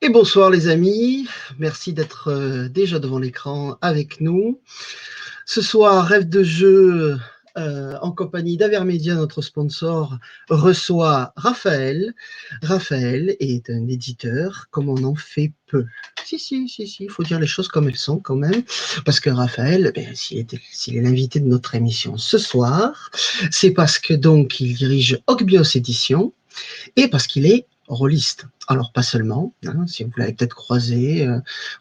Et bonsoir les amis, merci d'être déjà devant l'écran avec nous. Ce soir, Rêve de jeu, en compagnie d'Avermedia, notre sponsor, reçoit Raphaël. Raphaël est un éditeur comme on en fait peu. Si, il faut dire les choses comme elles sont quand même, parce que Raphaël, s'il est l'invité de notre émission ce soir, c'est parce que donc il dirige Ogbios Édition et parce qu'il est rôliste. Alors pas seulement, si vous l'avez peut-être croisé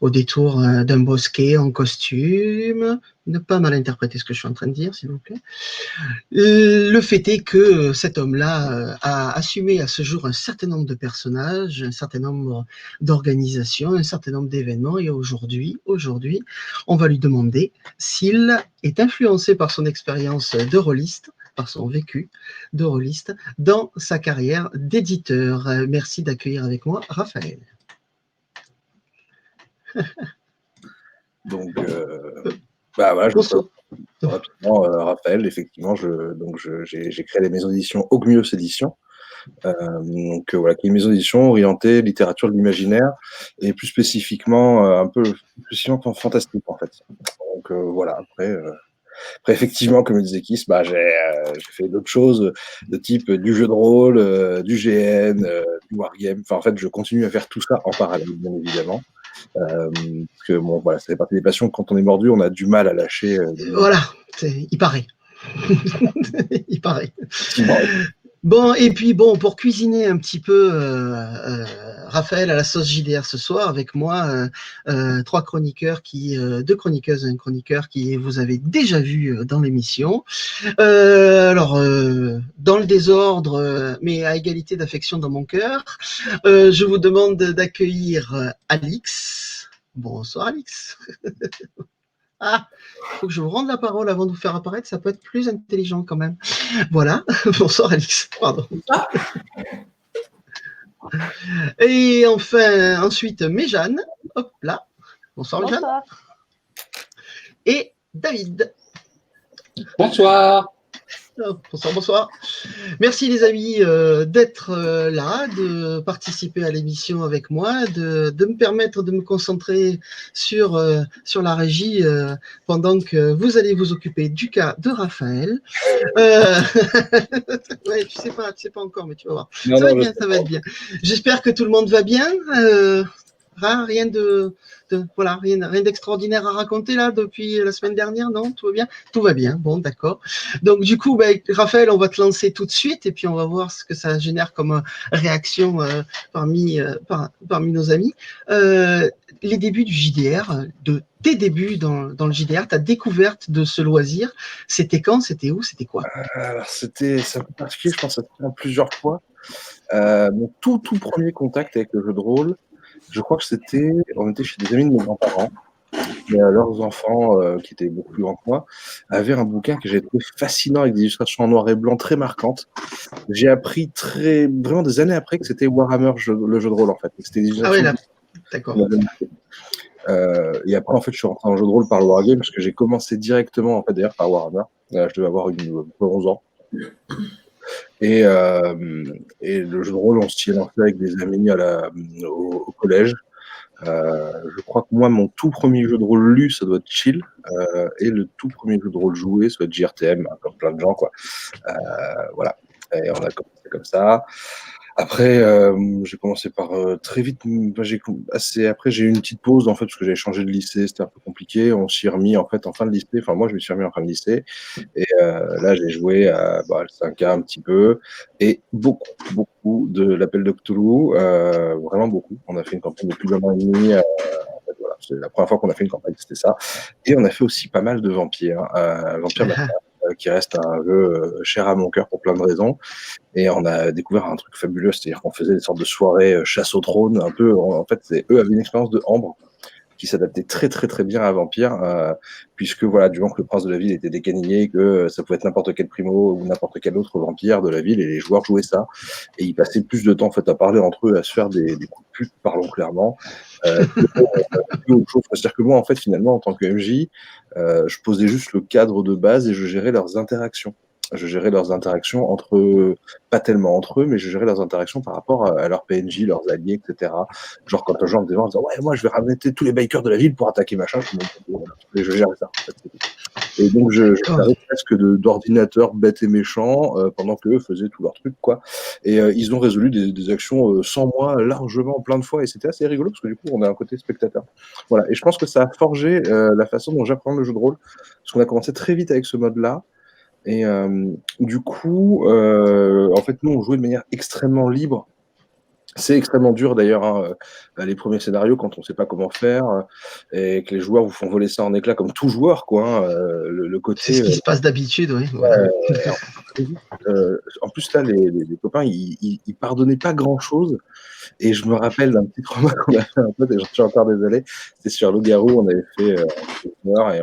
au détour d'un bosquet en costume, ne pas mal interpréter ce que je suis en train de dire, s'il vous plaît. Le fait est que cet homme-là a assumé à ce jour un certain nombre de personnages, un certain nombre d'organisations, un certain nombre d'événements, et aujourd'hui, on va lui demander s'il est influencé par son expérience de rôliste, par son vécu de rôliste, dans sa carrière d'éditeur. Merci d'accueillir avec moi Raphaël. Donc, voilà, je me rapidement, Raphaël, effectivement, j'ai créé les maisons d'édition Ogmios Édition, qui est une maison d'édition orientée littérature de l'imaginaire et plus spécifiquement fantastique en fait. Donc voilà, après effectivement, comme le disait Kiss, j'ai fait d'autres choses de type du jeu de rôle, du GN, du wargame. Enfin, en fait, je continue à faire tout ça en parallèle, bien évidemment. Parce que bon, voilà, ça fait partie des passions. Quand on est mordu, on a du mal à lâcher. Voilà, il paraît. Il paraît. Bon, et puis bon, pour cuisiner un petit peu Raphaël à la sauce JDR ce soir, avec moi, deux chroniqueuses et un chroniqueur qui vous avez déjà vu dans l'émission. Alors, dans le désordre, mais à égalité d'affection dans mon cœur, je vous demande d'accueillir Alix. Bonsoir Alix. Ah, il faut que je vous rende la parole avant de vous faire apparaître, ça peut être plus intelligent quand même. Voilà, bonsoir Alix, pardon. Et enfin, ensuite, Méjeanne, hop là, bonsoir Méjeanne. Et David. Bonsoir. Bonsoir. Merci les amis d'être là, de participer à l'émission avec moi, de me permettre de me concentrer sur la régie pendant que vous allez vous occuper du cas de Raphaël. Ouais, tu sais pas encore, mais tu vas voir. Ça va être bien. J'espère que tout le monde va bien. Rien d'extraordinaire à raconter là depuis la semaine dernière, non? Tout va bien? Tout va bien, bon, d'accord. Donc du coup, Raphaël, on va te lancer tout de suite et puis on va voir ce que ça génère comme réaction parmi nos amis. Les débuts du JDR, tes débuts dans le JDR, ta découverte de ce loisir, c'était quand? C'était où? C'était quoi? Alors c'est un peu particulier, je pense que ça se fait plusieurs fois. Mon tout premier contact avec le jeu de rôle, je crois que on était chez des amis de mes grands-parents, mais leurs enfants, qui étaient beaucoup plus grands que moi, avaient un bouquin que j'ai trouvé fascinant avec des illustrations en noir et blanc très marquantes. J'ai appris vraiment des années après que c'était Warhammer, le jeu de rôle en fait. C'était des illustrations d'accord. Et après, en fait, je suis rentré en jeu de rôle par le Wargame parce que j'ai commencé directement, en fait, d'ailleurs, par Warhammer. Je devais avoir 11 ans. Et le jeu de rôle, on s'y est lancé avec des amis au collège. Je crois que moi, mon tout premier jeu de rôle lu, ça doit être Chill. Et le tout premier jeu de rôle joué, ça doit être JRTM, comme plein de gens, quoi. Voilà. Et on a commencé comme ça. Après, j'ai commencé par très vite. Après, j'ai eu une petite pause en fait parce que j'avais changé de lycée, c'était un peu compliqué. On s'y est remis en fait en fin de lycée. Enfin, moi, je me suis remis en fin de lycée. Et là, j'ai joué à le 5K un petit peu et beaucoup de l'Appel de Cthulhu. Vraiment beaucoup. On a fait une campagne de plus d'un an et demi. En fait, voilà, c'est la première fois qu'on a fait une campagne, c'était ça. Et on a fait aussi pas mal de vampires, Vampire qui reste un jeu cher à mon cœur pour plein de raisons. Et on a découvert un truc fabuleux, c'est-à-dire qu'on faisait des sortes de soirées chasse au trône, un peu. En fait, eux avaient une expérience de Ambre qui s'adaptait très très très bien à Vampire, puisque voilà, du moment que le prince de la ville était décanillé, que ça pouvait être n'importe quel primo ou n'importe quel autre vampire de la ville, et les joueurs jouaient ça, et ils passaient plus de temps en fait à parler entre eux, à se faire des coups de pute, parlons clairement. Autre chose. C'est-à-dire que moi, en fait, finalement, en tant que MJ, je posais juste le cadre de base et je gérais leurs interactions. je gérais leurs interactions entre eux, pas tellement entre eux, mais je gérais leurs interactions par rapport à leurs PNJ, leurs alliés, etc. Genre quand les gens me disaient en disant ouais, moi je vais ramener tous les bikers de la ville pour attaquer machin, je gérais ça. En fait. Et donc je servais presque d'ordinateur bête et méchant pendant qu'eux faisaient tout leur truc, quoi. Et ils ont résolu des actions sans moi largement plein de fois, et c'était assez rigolo parce que du coup on a un côté spectateur. Voilà. Et je pense que ça a forgé la façon dont j'apprends le jeu de rôle, parce qu'on a commencé très vite avec ce mode-là. Et du coup, en fait, nous, on jouait de manière extrêmement libre. C'est extrêmement dur d'ailleurs, hein, les premiers scénarios quand on ne sait pas comment faire et que les joueurs vous font voler ça en éclats comme tout joueur, quoi. Hein, le côté. C'est ce qui se passe d'habitude, oui. Voilà. En plus là, les copains, ils pardonnaient pas grand-chose. Et je me rappelle d'un petit trauma qu'on a fait un peu, et j'en suis encore désolé. C'était sur Loup-Garou, on avait fait une heure et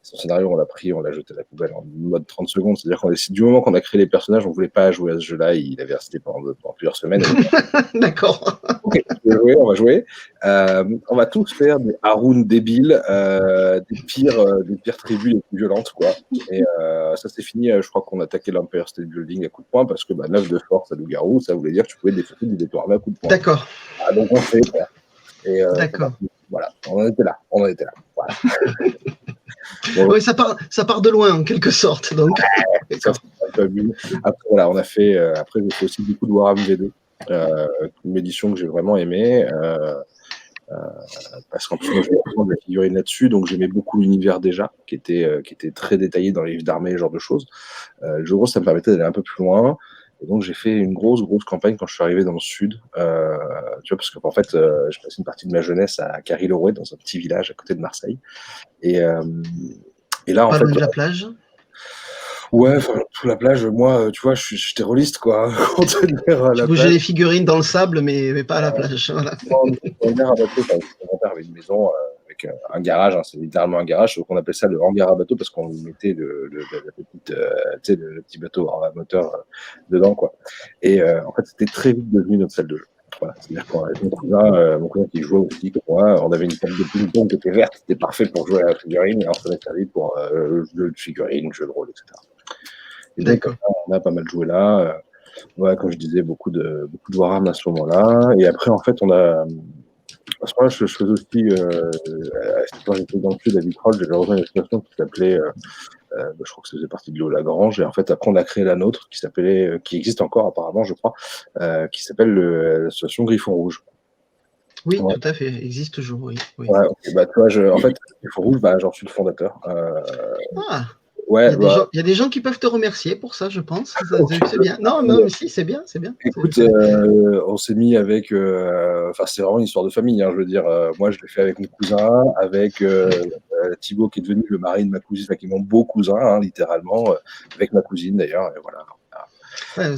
son scénario, on l'a pris, on l'a jeté à la poubelle en mode 30 secondes. C'est-à-dire qu'on du moment qu'on a créé les personnages, on ne voulait pas jouer à ce jeu-là. Il avait resté pendant plusieurs semaines. D'accord. Ok, on va jouer. On va tous faire des Haroun débiles, des pires tribus les plus violentes, quoi. Et ça, c'est fini. Je crois qu'on attaquait l'Empire State Building à coups de poing parce que 9 de force à Loup-Garou, ça voulait dire que tu pouvais défoncer du détournement à coups de poing. D'accord. Donc on fait. Et d'accord. Voilà, on en était là. Voilà. Bon, oui, ça part de loin en quelque sorte. Donc. Après, voilà, on a fait. Après, j'ai fait aussi beaucoup de Warhammer V2, une édition que j'ai vraiment aimée. Parce qu'en plus, moi, j'avais vraiment de la figurine là-dessus, donc j'aimais beaucoup l'univers déjà, qui était très détaillé dans les livres d'armée, ce genre de choses. Le jeu de rôle, ça me permettait d'aller un peu plus loin. Et donc, j'ai fait une grosse campagne quand je suis arrivé dans le sud. Tu vois, parce qu'en fait, j'ai passé une partie de ma jeunesse à Carry-le-Rouet, dans un petit village à côté de Marseille. Et là, en fait. Pas loin de la plage. Ouais, toute la plage, moi, tu vois, je suis terroriste, quoi. Tu bougeais les figurines dans le sable, mais pas à la plage. Voilà. Mon père avait une maison avec un garage, hein, c'est littéralement un garage, donc on appelait ça le hangar à bateau parce qu'on mettait le petit bateau à moteur dedans, quoi. Et en fait, c'était très vite devenu notre salle de jeu. Voilà, c'est-à-dire qu'avec mon cousin qui jouait aussi comme moi, on avait une table de ping-pong qui était verte, c'était parfait pour jouer à la figurine, et alors ça m'est servi pour le jeu de figurine, le jeu de rôle, etc. Et donc, on a pas mal joué là. Ouais, comme je disais, beaucoup de Warhammer à ce moment-là. Et après, en fait, à ce moment-là, je faisais aussi, quand j'étais dans le sud à Vitrolles, j'avais rejoint une association qui s'appelait, je crois que ça faisait partie de Léo-Lagrange. Et en fait, après, on a créé la nôtre, qui existe encore apparemment, je crois, qui s'appelle l'association Griffon Rouge. Oui, ouais. Tout à fait, existe toujours, oui. Ouais, okay, tu vois, en fait, Griffon Rouge, j'en suis le fondateur. Ouais, il y a des gens qui peuvent te remercier pour ça, je pense. C'est bien. Non, mais si, c'est bien. Écoute, on s'est mis avec. C'est vraiment une histoire de famille. Hein, je veux dire, moi, je l'ai fait avec mon cousin, avec Thibaut, qui est devenu le mari de ma cousine, qui est mon beau cousin, hein, littéralement, avec ma cousine d'ailleurs. Et voilà. Ouais,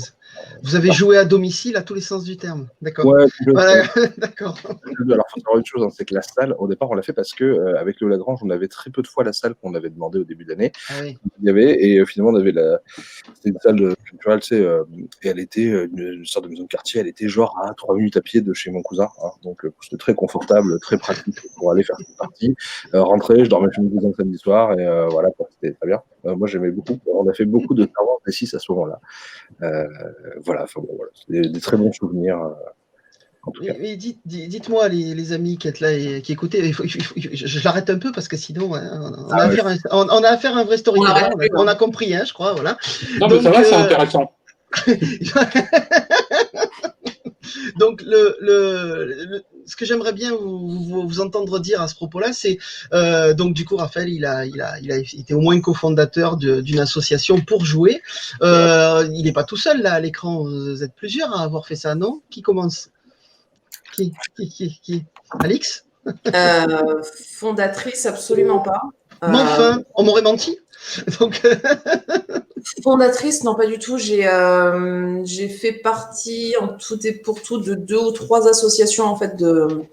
vous avez joué à domicile à tous les sens du terme, d'accord. Ouais, voilà. D'accord. Alors, il faut savoir une chose, hein, c'est que la salle, au départ, on l'a fait parce que avec Léo Lagrange, on avait très peu de fois la salle qu'on avait demandé au début d'année. Ah oui. Et finalement, on avait c'était une salle culturelle, tu sais, et elle était une sorte de maison de quartier. Elle était genre à 3 minutes à pied de chez mon cousin, hein, donc c'était très confortable, très pratique pour aller faire cette partie. Rentrer, je dormais chez mon cousin le samedi soir, et voilà, c'était très bien. Moi, j'aimais beaucoup. On a fait beaucoup de Star Wars D6 à ce moment-là. Voilà, c'est des très bons souvenirs. Mais dites-moi, les amis qui êtes là et qui écoutez, je l'arrête un peu parce que sinon, on a affaire à un vrai storyteller. On a compris, hein, je crois. Voilà. Non, mais ça va, c'est intéressant. Donc, ce que j'aimerais bien vous entendre dire à ce propos-là, c'est donc du coup, Raphaël, il a été au moins cofondateur d'une association pour jouer. Il n'est pas tout seul là à l'écran. Vous êtes plusieurs à avoir fait ça, non? Qui commence? Qui Alix? Fondatrice, absolument pas. Mais enfin, on m'aurait menti. Donc... Fondatrice, non, pas du tout. J'ai fait partie, en tout et pour tout, de 2 ou 3 associations en fait de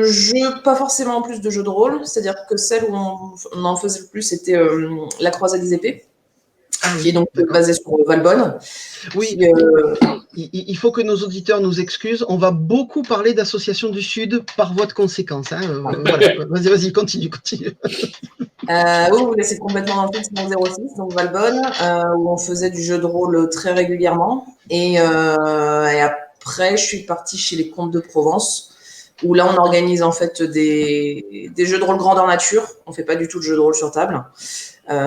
jeux, pas forcément en plus de jeux de rôle. C'est-à-dire que celle où on en faisait le plus, c'était la Croisade des épées. Qui est donc basé sur Valbonne. Oui, il faut que nos auditeurs nous excusent. On va beaucoup parler d'associations du Sud par voie de conséquence. Hein. Voilà. Vas-y, continue. Oui, c'est complètement dans le film 06, donc Valbonne, où on faisait du jeu de rôle très régulièrement. Et après, je suis partie chez les Comtes de Provence, où là, on organise en fait des jeux de rôle grandeur nature. On fait pas du tout de jeu de rôle sur table.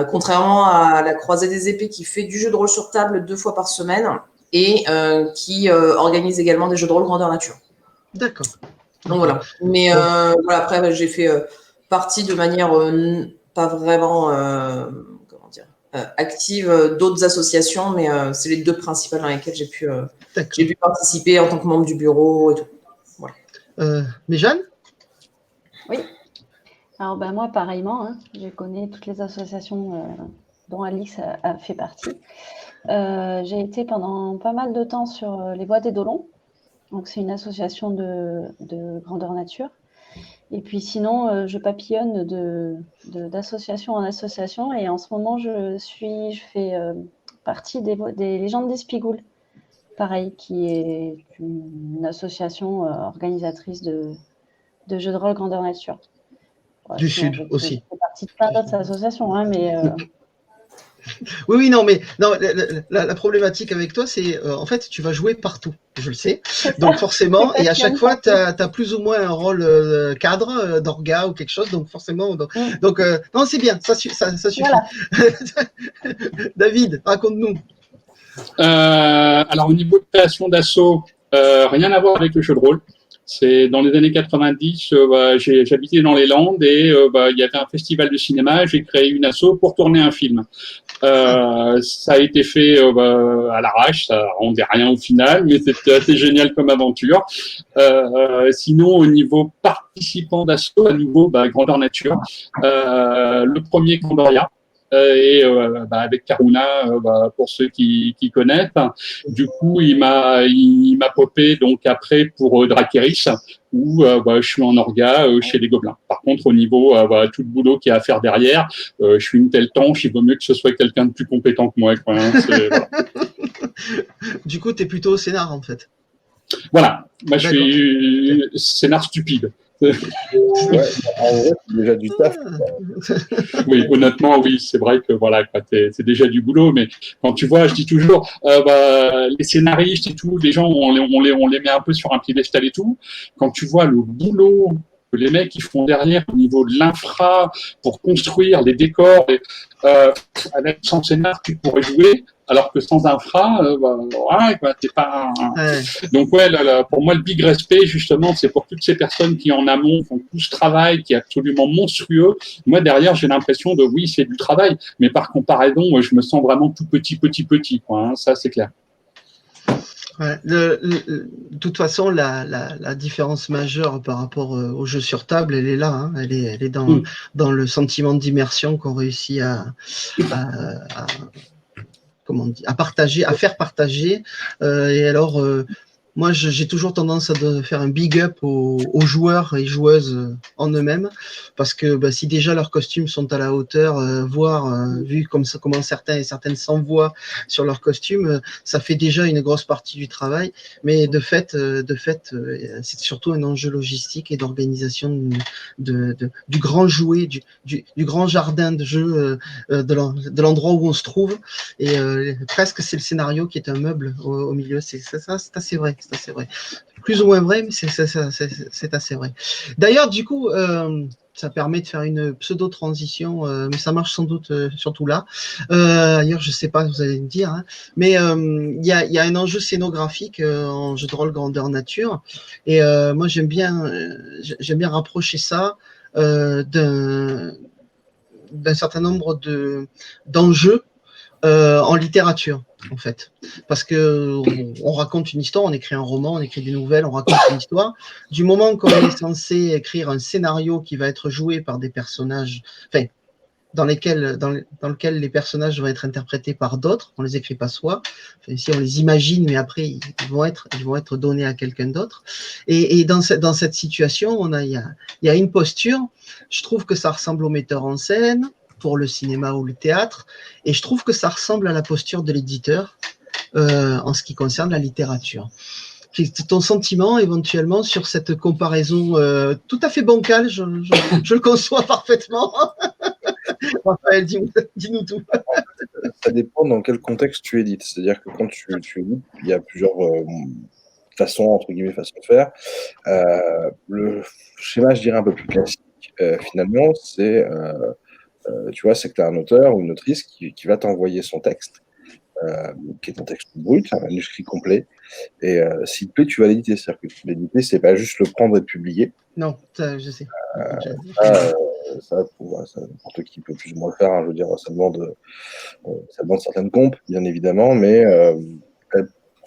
Contrairement à la Croisée des Épées qui fait du jeu de rôle sur table 2 fois par semaine et qui organise également des jeux de rôle grandeur nature. D'accord. Donc voilà. Mais voilà, après, j'ai fait partie de manière pas vraiment active d'autres associations, mais c'est les 2 principales dans lesquelles j'ai pu participer en tant que membre du bureau et tout. Voilà. Mais Jeanne? Oui. Alors moi, pareillement, hein, je connais toutes les associations dont Alix a fait partie. J'ai été pendant pas mal de temps sur les Voies des Dolons. Donc c'est une association de grandeur nature. Et puis sinon, je papillonne d'association en association. Et en ce moment, je fais partie des Légendes des Spigoules. Pareil, qui est une association organisatrice de jeux de rôle grandeur nature. Ouais, du Sud aussi. Je fais partie de plein d'autres associations, hein, mais... Oui, non, mais non, la problématique avec toi, c'est en fait, tu vas jouer partout, je le sais. Donc forcément, et à chaque fois, tu as plus ou moins un rôle cadre, d'orga ou quelque chose. Donc forcément, donc non, c'est bien, ça suffit. Voilà. David, raconte-nous. Alors au niveau de création d'assaut, rien à voir avec le jeu de rôle. C'est dans les années 90, j'habitais dans les Landes et il y avait un festival de cinéma. J'ai créé une asso pour tourner un film. Ça a été fait à l'arrache, ça rendait rien au final, mais c'était assez génial comme aventure. Sinon, au niveau participant d'assaut, à nouveau, grandeur nature, le premier Camboria. Et avec Karuna, pour ceux qui connaissent. Du coup, il m'a popé donc après pour Drakeris, où je suis en orga chez les Gobelins. Par contre, au niveau tout le boulot qu'il y a à faire derrière, je suis une telle tanche, il vaut mieux que ce soit quelqu'un de plus compétent que moi. Quoi, hein, voilà. Du coup, tu es plutôt au scénar, en fait. Voilà, moi je suis scénar stupide. Ouais, en vrai, c'est déjà du taf. Oui, honnêtement, oui, c'est vrai que voilà, c'est déjà du boulot, mais quand tu vois, je dis toujours, les scénaristes et tout, les gens, on les met un peu sur un piédestal et tout. Quand tu vois le boulot que les mecs ils font derrière au niveau de l'infra pour construire les décors, avec sans scénar, tu pourrais jouer. Alors que sans infra, c'est pas. Donc pour moi le big respect justement, c'est pour toutes ces personnes qui en amont font tout ce travail qui est absolument monstrueux. Moi derrière, j'ai l'impression de oui, c'est du travail, mais par comparaison, moi, je me sens vraiment tout petit quoi. Hein, ça c'est clair. Ouais, de toute façon, la différence majeure par rapport au jeu sur table, elle est là. Hein, elle est dans le sentiment d'immersion qu'on réussit à partager, à faire partager. Et alors, moi, j'ai toujours tendance à faire un big up aux joueurs et joueuses en eux-mêmes, parce que si déjà leurs costumes sont à la hauteur, vu comment certains et certaines s'envoient sur leurs costumes, ça fait déjà une grosse partie du travail. Mais de fait, c'est surtout un enjeu logistique et d'organisation du grand jouet, du grand jardin de jeu, de l'endroit où on se trouve. Et presque c'est le scénario qui est un meuble au milieu. C'est assez vrai. C'est assez vrai. Plus ou moins vrai, mais c'est assez vrai. D'ailleurs, du coup, ça permet de faire une pseudo-transition, mais ça marche sans doute surtout là. Ailleurs, je ne sais pas, vous allez me dire. Hein, mais il y a un enjeu scénographique en jeu de rôle grandeur nature. Et moi, j'aime bien rapprocher ça d'un certain nombre d'enjeux en littérature, en fait. Parce que on raconte une histoire, on écrit un roman, on écrit des nouvelles, on raconte une histoire. Du moment qu'on est censé écrire un scénario qui va être joué par des personnages, dans lequel les personnages vont être interprétés par d'autres, on les écrit pas soi, si on les imagine, mais après ils vont être donnés à quelqu'un d'autre. Et dans cette situation, il y a une posture. Je trouve que ça ressemble au metteur en scène pour le cinéma ou le théâtre, et je trouve que ça ressemble à la posture de l'éditeur en ce qui concerne la littérature. Ton sentiment éventuellement sur cette comparaison tout à fait bancale, je le conçois parfaitement. Raphaël, dis-nous tout. Ça dépend dans quel contexte tu édites. C'est-à-dire que quand tu édites, il y a plusieurs façons, entre guillemets, façons de faire. Le schéma, je dirais, un peu plus classique, finalement, c'est, tu vois, c'est que tu as un auteur ou une autrice qui va t'envoyer son texte, qui est un texte brut, un manuscrit complet, et s'il te plaît, tu vas l'éditer. C'est-à-dire que l'éditer, c'est pas juste le prendre et le publier. Non, ça, je sais. Ça, n'importe qui peut plus ou moins le faire. Hein, je veux dire, ça demande certaines compes, bien évidemment, mais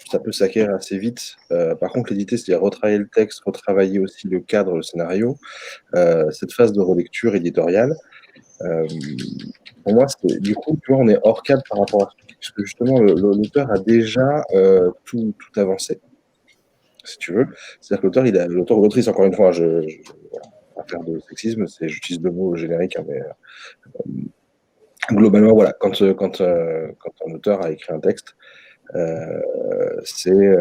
ça peut s'acquérir assez vite. Par contre, l'éditer, c'est-à-dire retravailler le texte, retravailler aussi le cadre, le scénario, cette phase de relecture éditoriale. Pour moi, du coup, tu vois, on est hors cadre par rapport à ça, parce que justement, l'auteur a déjà tout avancé, si tu veux. C'est-à-dire que l'auteur ou l'autrice, encore une fois, voilà, pas faire de sexisme, j'utilise le mot générique, hein, mais globalement, voilà, quand un auteur a écrit un texte, c'est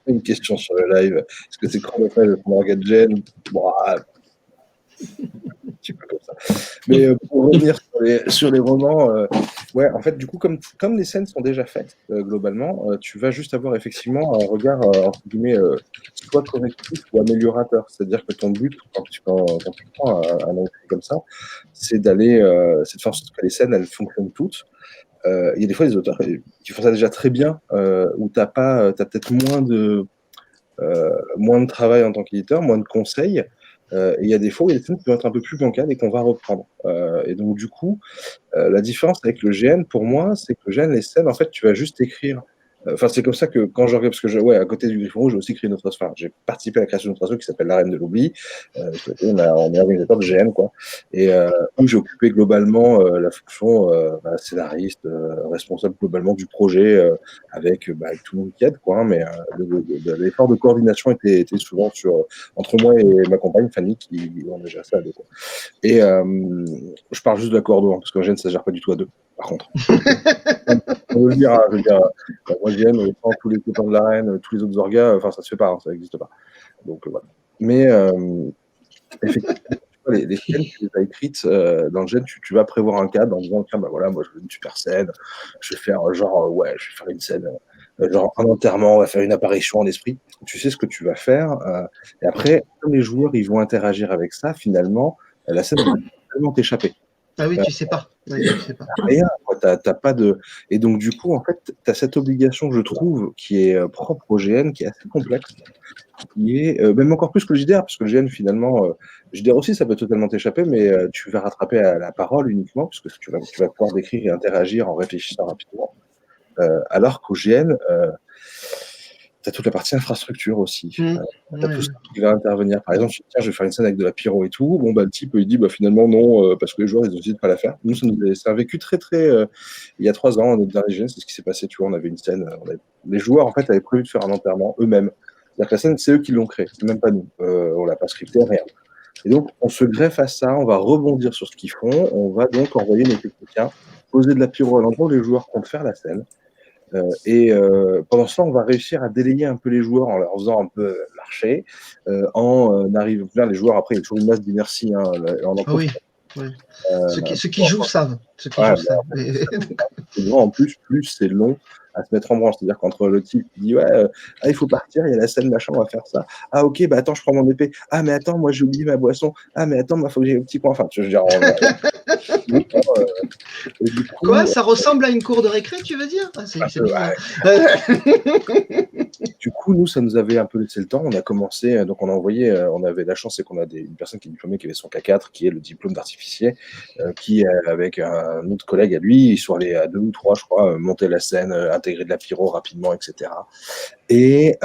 une question sur le live. Est-ce que c'est chronophage Morgan Jane? Bon, un petit peu comme ça. Mais pour revenir sur les romans, ouais, en fait, du coup, comme les scènes sont déjà faites, globalement, tu vas juste avoir effectivement un regard, entre guillemets, soit correctif ou améliorateur. C'est-à-dire que ton but, quand tu prends un écrit comme ça, c'est de faire en sorte que les scènes, elles fonctionnent toutes. Il y a des fois des auteurs qui font ça déjà très bien, où t'as peut-être moins de travail en tant qu'éditeur, moins de conseils. Et il y a des fois où il y a des scènes qui vont être un peu plus bancales et qu'on va reprendre. Et donc du coup, la différence avec le GN, pour moi, c'est que le GN, les scènes, en fait, tu vas juste écrire. Enfin, c'est comme ça que quand je regarde, parce que à côté du Griffon Rouge, j'ai aussi créé une autre asso. Enfin, j'ai participé à la création d'une autre asso qui s'appelle l'Arène de l'Oubli. On est organisateur de GN, quoi. Et où j'ai occupé globalement la fonction scénariste, responsable globalement du projet, avec tout le monde qui aide, quoi. Hein, mais l'effort de coordination était souvent entre moi et ma compagne Fanny, qui on a géré ça à deux, quoi. Et je parle juste de la coordination, parce qu'en GN, ça ne gère pas du tout à deux, par contre. Je veux dire, moi GN, tous les copains de l'arène, tous les autres orgas, enfin ça se fait pas, hein, ça n'existe pas. Donc voilà. Mais effectivement, les scènes, tu les as écrites dans le GN, tu vas prévoir un cadre en disant, tiens, voilà, moi je veux une super scène, je vais faire je vais faire une scène, genre un enterrement, on va faire une apparition en esprit. Tu sais ce que tu vas faire, et après, comme les joueurs ils vont interagir avec ça, finalement, la scène va tellement t'échapper. Ah oui, tu sais pas. Oui, tu sais pas. Rien, t'as pas de. Et donc, du coup, en fait, tu as cette obligation, je trouve, qui est propre au GN, qui est assez complexe, qui est même encore plus que le JDR, parce que le GN, finalement, JDR aussi, ça peut totalement t'échapper, mais tu vas rattraper à la parole uniquement, parce que tu vas pouvoir décrire et interagir en réfléchissant rapidement. Alors qu'au GN, tu as toute la partie infrastructure aussi. Tu as tout ça qui va intervenir. Par exemple, tiens, je vais faire une scène avec de la pyro et tout. Bon, le type, il dit, finalement, non, parce que les joueurs, ils ont décidé de pas la faire. Nous, c'est un vécu très, très. Il y a 3 ans, notre dernier GN, c'est ce qui s'est passé. Tu vois, on avait une scène. Les joueurs, en fait, avaient prévu de faire un enterrement eux-mêmes. C'est-à-dire que la scène, c'est eux qui l'ont créée, c'est même pas nous. On l'a pas scripté, rien. Et donc, on se greffe à ça, on va rebondir sur ce qu'ils font, on va donc envoyer nos techniciens poser de la pyro à l'endroit où les joueurs comptent faire la scène. Et pendant ce temps, on va réussir à délayer un peu les joueurs en leur faisant un peu marcher, en arrivant. Là, les joueurs, après, il y a toujours une masse d'inertie. Hein, oui. Ceux qui jouent savent. En plus c'est long à se mettre en branche. C'est-à-dire qu'entre le type qui dit il faut partir, il y a la scène, machin, on va faire ça. Ah ok, attends, je prends mon épée. Ah mais attends, moi j'ai oublié ma boisson. Ah mais attends, il faut que j'ai un petit coin. Enfin, je veux dire, Quoi, ça ressemble à une cour de récré, tu veux dire? C'est bizarre. Du coup, nous, ça nous avait un peu laissé le temps. On a commencé, donc on a envoyé, on avait la chance, c'est qu'on a une personne qui est diplômée, qui avait son K4, qui est le diplôme d'artificier, qui, avec un autre collègue à lui, ils sont allés à 2 ou 3, je crois, monter la scène, intégrer de la pyro rapidement, etc. Et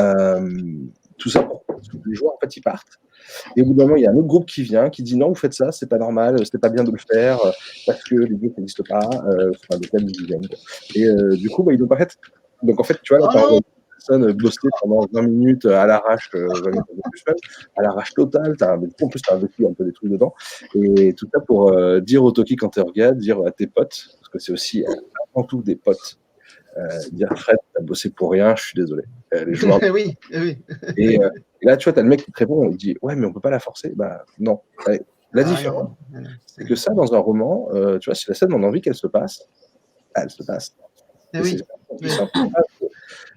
tout ça pour que les joueurs, en fait, ils partent. Et au bout d'un moment, il y a un autre groupe qui vient, qui dit non, vous faites ça, c'est pas normal, c'est pas bien de le faire, parce que les dieux n'existent pas, c'est un détail du game. Et du coup, ils l'ont pas fait. Donc en fait, tu vois, là, par personne bossé pendant 20 minutes à l'arrache, 20 minutes à l'arrache totale, en plus, tu as vécu un peu des trucs dedans. Et tout ça pour dire au Toki quand tu regardes, dire à tes potes, parce que c'est aussi avant tout des potes, dire Fred, t'as bossé pour rien, je suis désolé. Les joueurs. oui. Et là, tu vois, t'as le mec qui te répond, il dit ouais, mais on peut pas la forcer. Non. Ouais. La différence, c'est que ça, dans un roman, tu vois, si la scène, on a envie qu'elle se passe, elle se passe. Eh oui.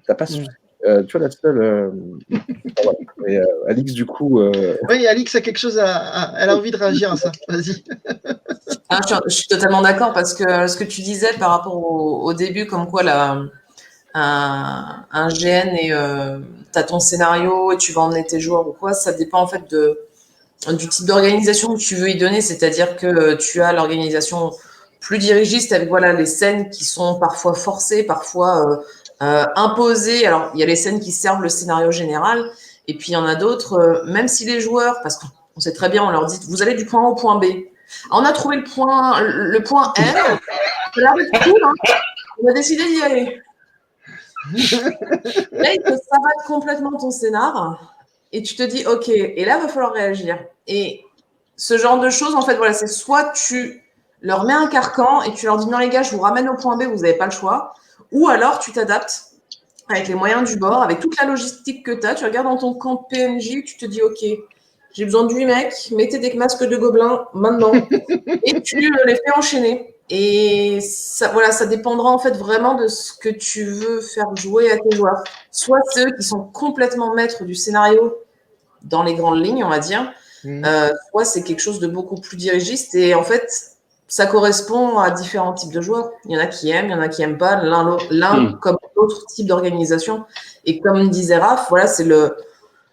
T'as pas tu vois, la seule. Mais, Alix, du coup. Oui, Alix a quelque chose elle a envie de réagir à ça. Vas-y. Je suis totalement d'accord parce que ce que tu disais par rapport au début, comme quoi un GN et t'as ton scénario et tu vas emmener tes joueurs ou quoi, ça dépend en fait du type d'organisation que tu veux y donner. C'est-à-dire que tu as l'organisation plus dirigiste avec voilà les scènes qui sont parfois forcées, parfois imposées. Alors il y a les scènes qui servent le scénario général et puis il y en a d'autres, même si les joueurs, parce qu'on sait très bien, on leur dit vous allez du point A au point B. On a trouvé le point N, ça a l'air d'être cool, hein. On a décidé d'y aller. Là, il te savate complètement ton scénar et tu te dis ok, et là, il va falloir réagir. Et ce genre de choses, en fait, voilà, c'est soit tu leur mets un carcan et tu leur dis non, les gars, je vous ramène au point B, vous n'avez pas le choix, ou alors tu t'adaptes avec les moyens du bord, avec toute la logistique que tu as, tu regardes dans ton camp PNJ, tu te dis ok, j'ai besoin de 8 mecs, mettez des masques de gobelins maintenant, et tu les fais enchaîner. Et ça, voilà, ça dépendra en fait vraiment de ce que tu veux faire jouer à tes joueurs. Soit ceux qui sont complètement maîtres du scénario dans les grandes lignes, on va dire, soit c'est quelque chose de beaucoup plus dirigiste. Et en fait, ça correspond à différents types de joueurs. Il y en a qui aiment, il y en a qui n'aiment pas l'un comme l'autre type d'organisation. Et comme disait Raph, voilà, c'est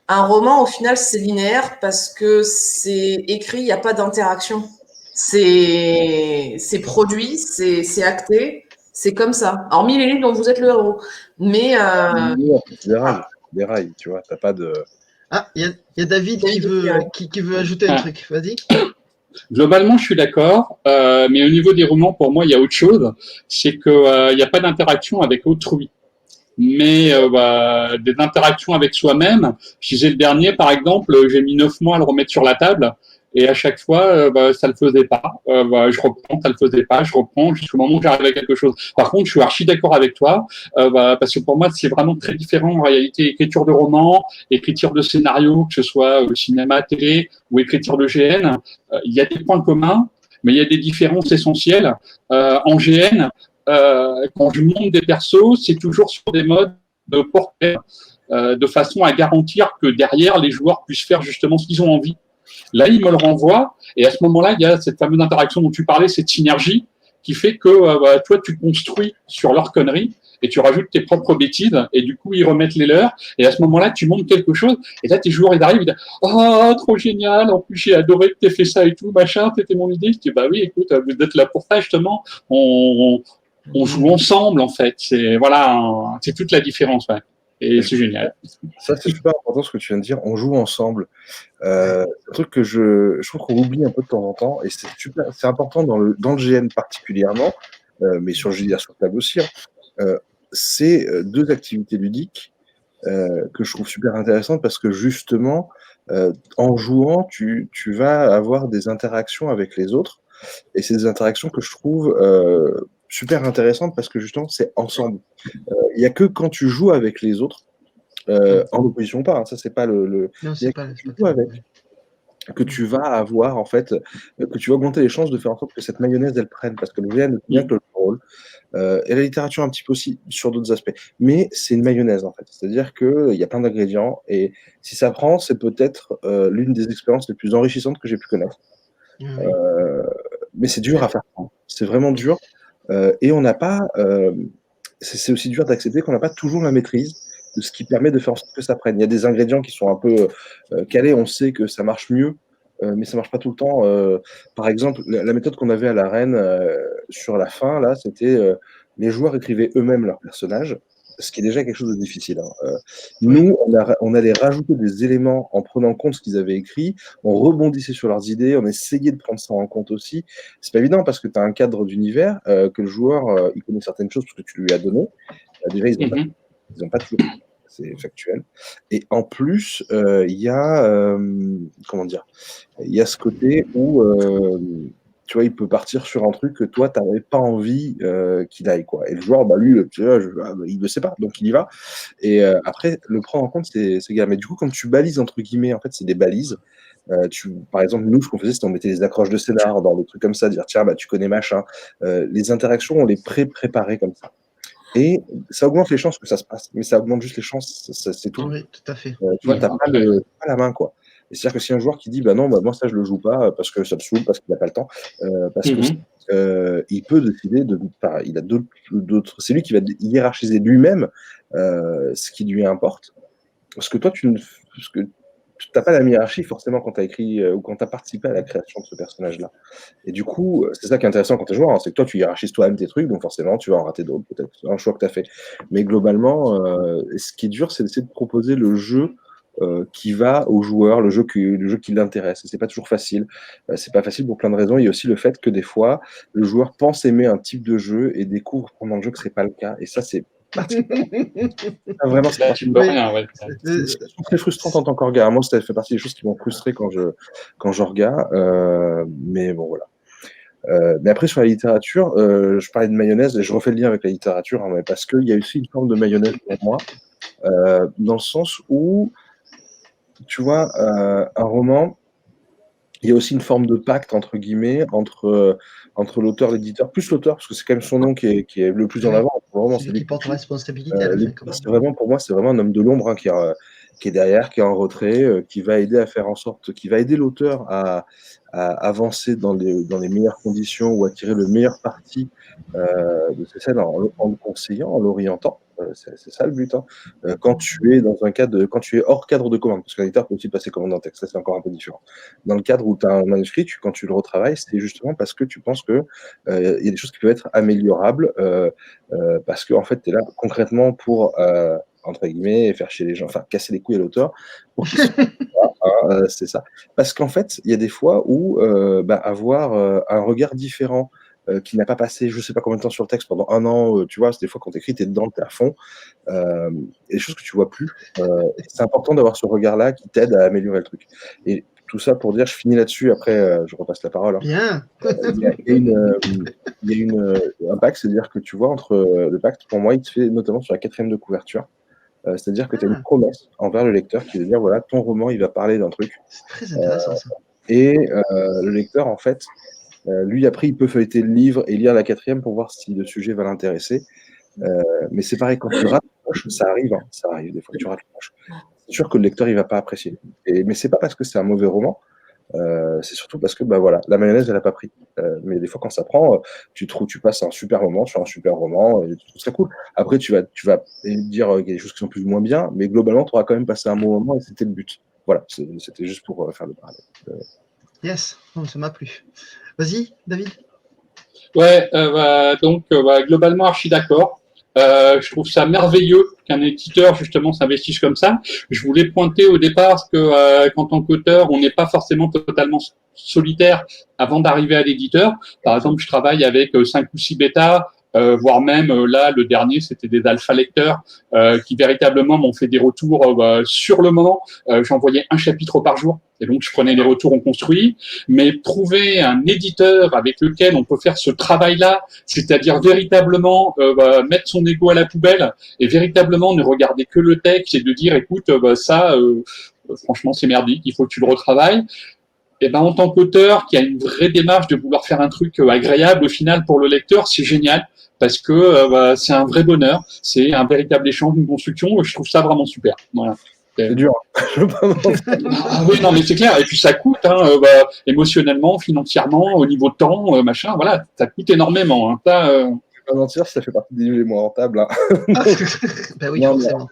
un roman, au final, c'est linéaire parce que c'est écrit, il n'y a pas d'interaction. C'est produit, c'est acté, c'est comme ça. Hormis les livres dont vous êtes le héros. Mais. Des rails, tu vois, t'as pas de. Ah, il y a David qui veut ajouter un truc. Vas-y. Globalement, je suis d'accord, mais au niveau des romans, pour moi, il y a autre chose. C'est qu'il n'y a pas d'interaction avec autrui. Mais des interactions avec soi-même. Je disais le dernier, par exemple, j'ai mis 9 mois à le remettre sur la table, et à chaque fois, ça le faisait pas. Je reprends, ça le faisait pas, je reprends jusqu'au moment où j'arrive à quelque chose. Par contre, je suis archi d'accord avec toi, parce que pour moi, c'est vraiment très différent en réalité, écriture de roman, écriture de scénario, que ce soit cinéma, télé ou écriture de GN. Il y a des points communs, mais il y a des différences essentielles. En GN, quand je monte des persos, c'est toujours sur des modes de portrait, de façon à garantir que derrière, les joueurs puissent faire justement ce qu'ils ont envie. Là, ils me le renvoient, et à ce moment-là, il y a cette fameuse interaction dont tu parlais, cette synergie, qui fait que toi, tu construis sur leurs conneries, et tu rajoutes tes propres bêtises, et du coup, ils remettent les leurs, et à ce moment-là, tu montes quelque chose, et là, tes joueurs, ils arrivent, ils disent « Oh, trop génial, en plus, j'ai adoré que tu aies fait ça et tout, machin, c'était mon idée. » Je dis « Bah oui, écoute, vous êtes là pour ça, justement, on joue ensemble, en fait. » C'est toute la différence, ouais. Et c'est génial. Ça, c'est super important ce que tu viens de dire. On joue ensemble. C'est un truc que je trouve qu'on oublie un peu de temps en temps. Et c'est important dans le GN particulièrement, mais sur Julia sur table aussi. C'est deux activités ludiques que je trouve super intéressantes parce que justement, en jouant, tu vas avoir des interactions avec les autres. Et c'est des interactions que je trouve super intéressantes parce que justement, c'est ensemble. Il n'y a que quand tu joues avec les autres, en opposition pas, hein, ça c'est pas le. Non, Il y a que quand tu joues avec, que tu vas avoir en fait, que tu vas augmenter les chances de faire en sorte que cette mayonnaise elle prenne, parce que le GN est bien que le rôle. Et la littérature un petit peu aussi sur d'autres aspects. Mais c'est une mayonnaise en fait. C'est-à-dire qu'il y a plein d'ingrédients et si ça prend, c'est peut-être l'une des expériences les plus enrichissantes que j'ai pu connaître. Mais c'est dur à faire prendre. C'est vraiment dur. Et on n'a pas. C'est aussi dur d'accepter qu'on n'a pas toujours la maîtrise de ce qui permet de faire en sorte que ça prenne. Il y a des ingrédients qui sont un peu calés, on sait que ça marche mieux, mais ça marche pas tout le temps. Par exemple, la méthode qu'on avait à l'arène sur la fin, là, c'était les joueurs écrivaient eux-mêmes leurs personnages, ce qui est déjà quelque chose de difficile. Hein. Nous, on allait rajouter des éléments en prenant en compte ce qu'ils avaient écrit, on rebondissait sur leurs idées, on essayait de prendre ça en compte aussi. C'est pas évident parce que tu as un cadre d'univers, que le joueur, il connaît certaines choses parce que tu lui as donné. Déjà, ils n'ont pas toujours. C'est factuel. Et en plus, il y a, comment dire, il y a ce côté où, tu vois, il peut partir sur un truc que toi, tu n'avais pas envie qu'il aille, quoi. Et le joueur, bah, lui, tu vois, il ne le sait pas, donc il y va. Et après, le prendre en compte, c'est gars. Mais du coup, quand tu balises, entre guillemets, en fait, c'est des balises. Par exemple, nous, ce qu'on faisait, c'était on mettait des accroches de scénar dans des trucs comme ça, dire tiens, bah, tu connais machin. Les interactions, on les préparait comme ça. Et ça augmente les chances que ça se passe, mais ça augmente juste les chances, c'est tout. Oui, tout à fait. Tu vois, t'as pas la main, quoi. Et c'est-à-dire que si un joueur qui dit bah non, bah, moi ça je le joue pas parce que ça me saoule, parce qu'il n'a pas le temps, parce que il peut décider il a d'autres, c'est lui qui va hiérarchiser lui-même ce qui lui importe. Parce que toi, parce que t'as pas la hiérarchie forcément quand tu as écrit ou quand tu as participé à la création de ce personnage-là. Et du coup, c'est ça qui est intéressant quand tu es joueur, hein, c'est que toi, tu hiérarchises toi-même tes trucs, donc forcément, tu vas en rater d'autres, peut-être. C'est un choix que tu as fait. Mais globalement, ce qui est dur, c'est d'essayer de proposer le jeu qui va au joueur, le jeu qui l'intéresse. Et c'est pas toujours facile. C'est pas facile pour plein de raisons. Il y a aussi le fait que des fois, le joueur pense aimer un type de jeu et découvre pendant le jeu que c'est pas le cas. Et ça, c'est vraiment, Là, tu ne peux rien, ouais. c'est très frustrant en tant qu'orga. Moi, ça fait partie des choses qui m'ont frustré quand j'orga. Mais bon, voilà. Mais après, sur la littérature, je parlais de mayonnaise et je refais le lien avec la littérature, hein, mais parce qu'il y a aussi une forme de mayonnaise pour moi, dans le sens où, tu vois, un roman, il y a aussi une forme de pacte, entre guillemets, entre l'auteur et l'éditeur, plus l'auteur, parce que c'est quand même son nom qui est le plus en avant. Vraiment, C'est lui qui porte la responsabilité à la fin. c'est vraiment, pour moi, c'est vraiment un homme de l'ombre, hein, qui est derrière, qui est en retrait, qui va aider à faire en sorte, qui va aider l'auteur à avancer dans les meilleures conditions ou à tirer le meilleur parti de ses scènes en le conseillant, en l'orientant. C'est ça le but, hein. Quand tu es quand tu es hors cadre de commande, parce qu'un éditeur peut aussi passer commande en texte, ça c'est encore un peu différent. Dans le cadre où tu as un manuscrit, quand tu le retravailles, c'est justement parce que tu penses que il y a des choses qui peuvent être améliorables, parce que en fait, tu es là concrètement pour entre guillemets, faire chier les gens, enfin casser les couilles à l'auteur pour qu'il soit c'est ça. Parce qu'en fait, il y a des fois où avoir un regard différent qui n'a pas passé je sais pas combien de temps sur le texte pendant un an, tu vois, c'est des fois quand tu écris, tu es dedans, tu es à fond, et des choses que tu vois plus. Et c'est important d'avoir ce regard-là qui t'aide à améliorer le truc. Et tout ça pour dire, je finis là-dessus, après je repasse la parole. Hein. Bien. Il y a un pacte, c'est-à-dire que tu vois, entre le pacte, pour moi, il se fait notamment sur la 4e de couverture. C'est-à-dire que tu as une promesse envers le lecteur qui veut dire voilà, ton roman, il va parler d'un truc. C'est très intéressant ça. Et le lecteur, en fait, lui, après, il peut feuilleter le livre et lire la 4e pour voir si le sujet va l'intéresser. Mais c'est pareil, quand tu rates le coche, ça arrive, hein, ça arrive des fois, tu rates le coche. C'est sûr que le lecteur, il va pas apprécier. Mais c'est pas parce que c'est un mauvais roman. C'est surtout parce que voilà, la mayonnaise elle a pas pris. Mais des fois quand ça prend, tu passes un super moment sur un super roman, et tu trouves ça cool. Après tu vas dire qu'il y a des choses qui sont plus ou moins bien, mais globalement tu auras quand même passé un bon moment et c'était le but. Voilà, c'était juste pour faire le parallèle. Yes, non, ça m'a plu. Vas-y, David. Ouais, donc globalement, archi d'accord. Je trouve ça merveilleux qu'un éditeur justement s'investisse comme ça. Je voulais pointer au départ qu'en tant qu'auteur, on n'est pas forcément totalement solitaire avant d'arriver à l'éditeur. Par exemple, je travaille avec 5 ou 6 bêtas, voire même là, le dernier, c'était des alpha lecteurs qui véritablement m'ont fait des retours sur le moment. J'envoyais un chapitre par jour. Et donc, je prenais les retours, on construit. Mais trouver un éditeur avec lequel on peut faire ce travail-là, c'est-à-dire véritablement mettre son ego à la poubelle et véritablement ne regarder que le texte et de dire, écoute, franchement, c'est merdique, il faut que tu le retravailles. Et en tant qu'auteur qui a une vraie démarche de vouloir faire un truc agréable au final pour le lecteur, c'est génial parce que c'est un vrai bonheur, c'est un véritable échange, une construction. Je trouve ça vraiment super. Voilà. C'est dur. Ah oui, non, mais c'est clair. Et puis ça coûte, émotionnellement, financièrement, au niveau de temps, machin. Voilà, ça coûte énormément. Hein. Je vais pas mentir, ça fait partie des les moins rentables. Hein. Ben oui, forcément.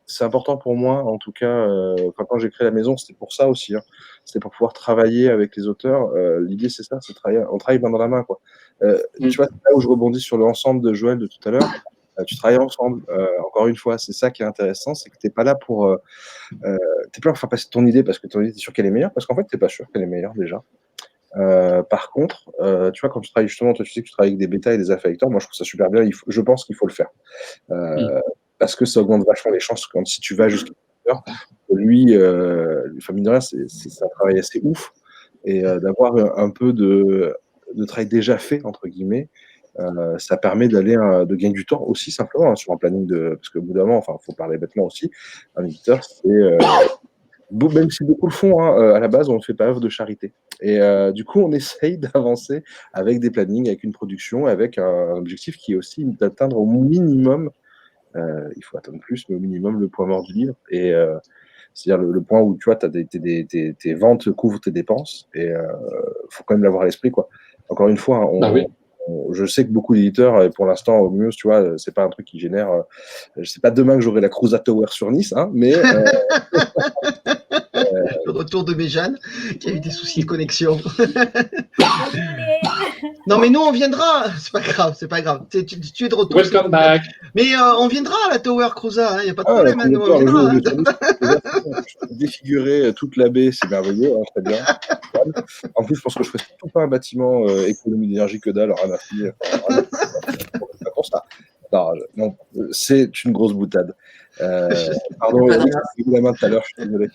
C'est important pour moi, en tout cas, quand j'ai créé la maison, c'était pour ça aussi. Hein. C'était pour pouvoir travailler avec les auteurs. L'idée, c'est ça, on travaille main dans la main. Quoi. Tu vois, c'est là où je rebondis sur l'ensemble de Joël de tout à l'heure. Tu travailles ensemble. Encore une fois, c'est ça qui est intéressant, c'est que tu n'es pas là pour faire passer ton idée parce que ton idée, tu es sûr qu'elle est meilleure, parce qu'en fait, tu n'es pas sûr qu'elle est meilleure déjà. Par contre, tu vois, quand tu travailles justement, toi, tu sais que tu travailles avec des bêtas et des alpha lecteurs, moi je trouve ça super bien, je pense qu'il faut le faire. Parce que ça augmente vachement les chances quand si tu vas jusqu'à l'éditeur, lui, mine de rien, c'est un travail assez ouf. Et d'avoir un peu de travail déjà fait, entre guillemets, ça permet de gagner du temps aussi simplement hein, sur un planning parce qu'au bout d'un moment, il faut parler bêtement aussi, un éditeur, c'est même si beaucoup le font, hein, à la base, on ne fait pas œuvre de charité. Et du coup, on essaye d'avancer avec des plannings, avec une production, avec un objectif qui est aussi d'atteindre au minimum, il faut atteindre plus, mais au minimum le point mort du livre. Et c'est-à-dire le point où tu vois, tes ventes couvrent tes dépenses. Et faut quand même l'avoir à l'esprit, quoi. Encore une fois, Bah oui. je sais que beaucoup d'éditeurs, et pour l'instant, au mieux, tu vois, c'est pas un truc qui génère. Je sais pas demain que j'aurai la Cruza Tower sur Nice, hein, mais Le retour de Méjeanne, qui a eu des soucis de connexion. Non, mais nous, on viendra. C'est pas grave, c'est pas grave. Tu es de retour. Welcome back. Mais on viendra à la Tower Cruza, il n'y a pas de la problème. Cruza Nous, on Tower, le jour viendra. où je suis sur Nice, je peux défigurer toute la baie, c'est merveilleux, hein, très bien. En plus, je pense que je ferai surtout pas un bâtiment économie d'énergie que dalle, rien à foutre. Pas pour ça. Non, c'est une grosse boutade. Pardon, j'ai eu la main tout à l'heure, je suis désolé.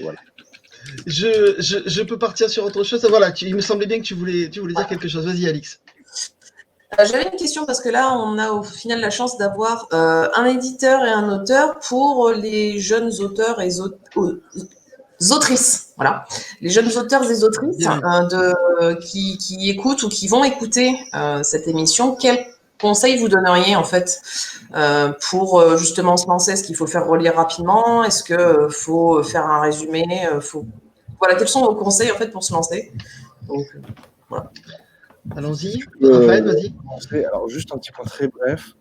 Voilà. Je peux partir sur autre chose. Voilà, il me semblait bien que tu voulais dire quelque chose. Vas-y, Alix. J'avais une question parce que là, on a au final la chance d'avoir un éditeur et un auteur pour les jeunes auteurs et autrices. Voilà, les jeunes auteurs et autrices qui écoutent ou qui vont écouter cette émission. Quel conseil vous donneriez en fait pour justement se lancer? Est-ce qu'il faut faire relire rapidement? Est-ce qu'il faut faire un résumé? Voilà, quels sont vos conseils en fait pour se lancer? Donc, voilà. Allons-y. Raphaël, vas-y. Alors, juste un petit point très bref.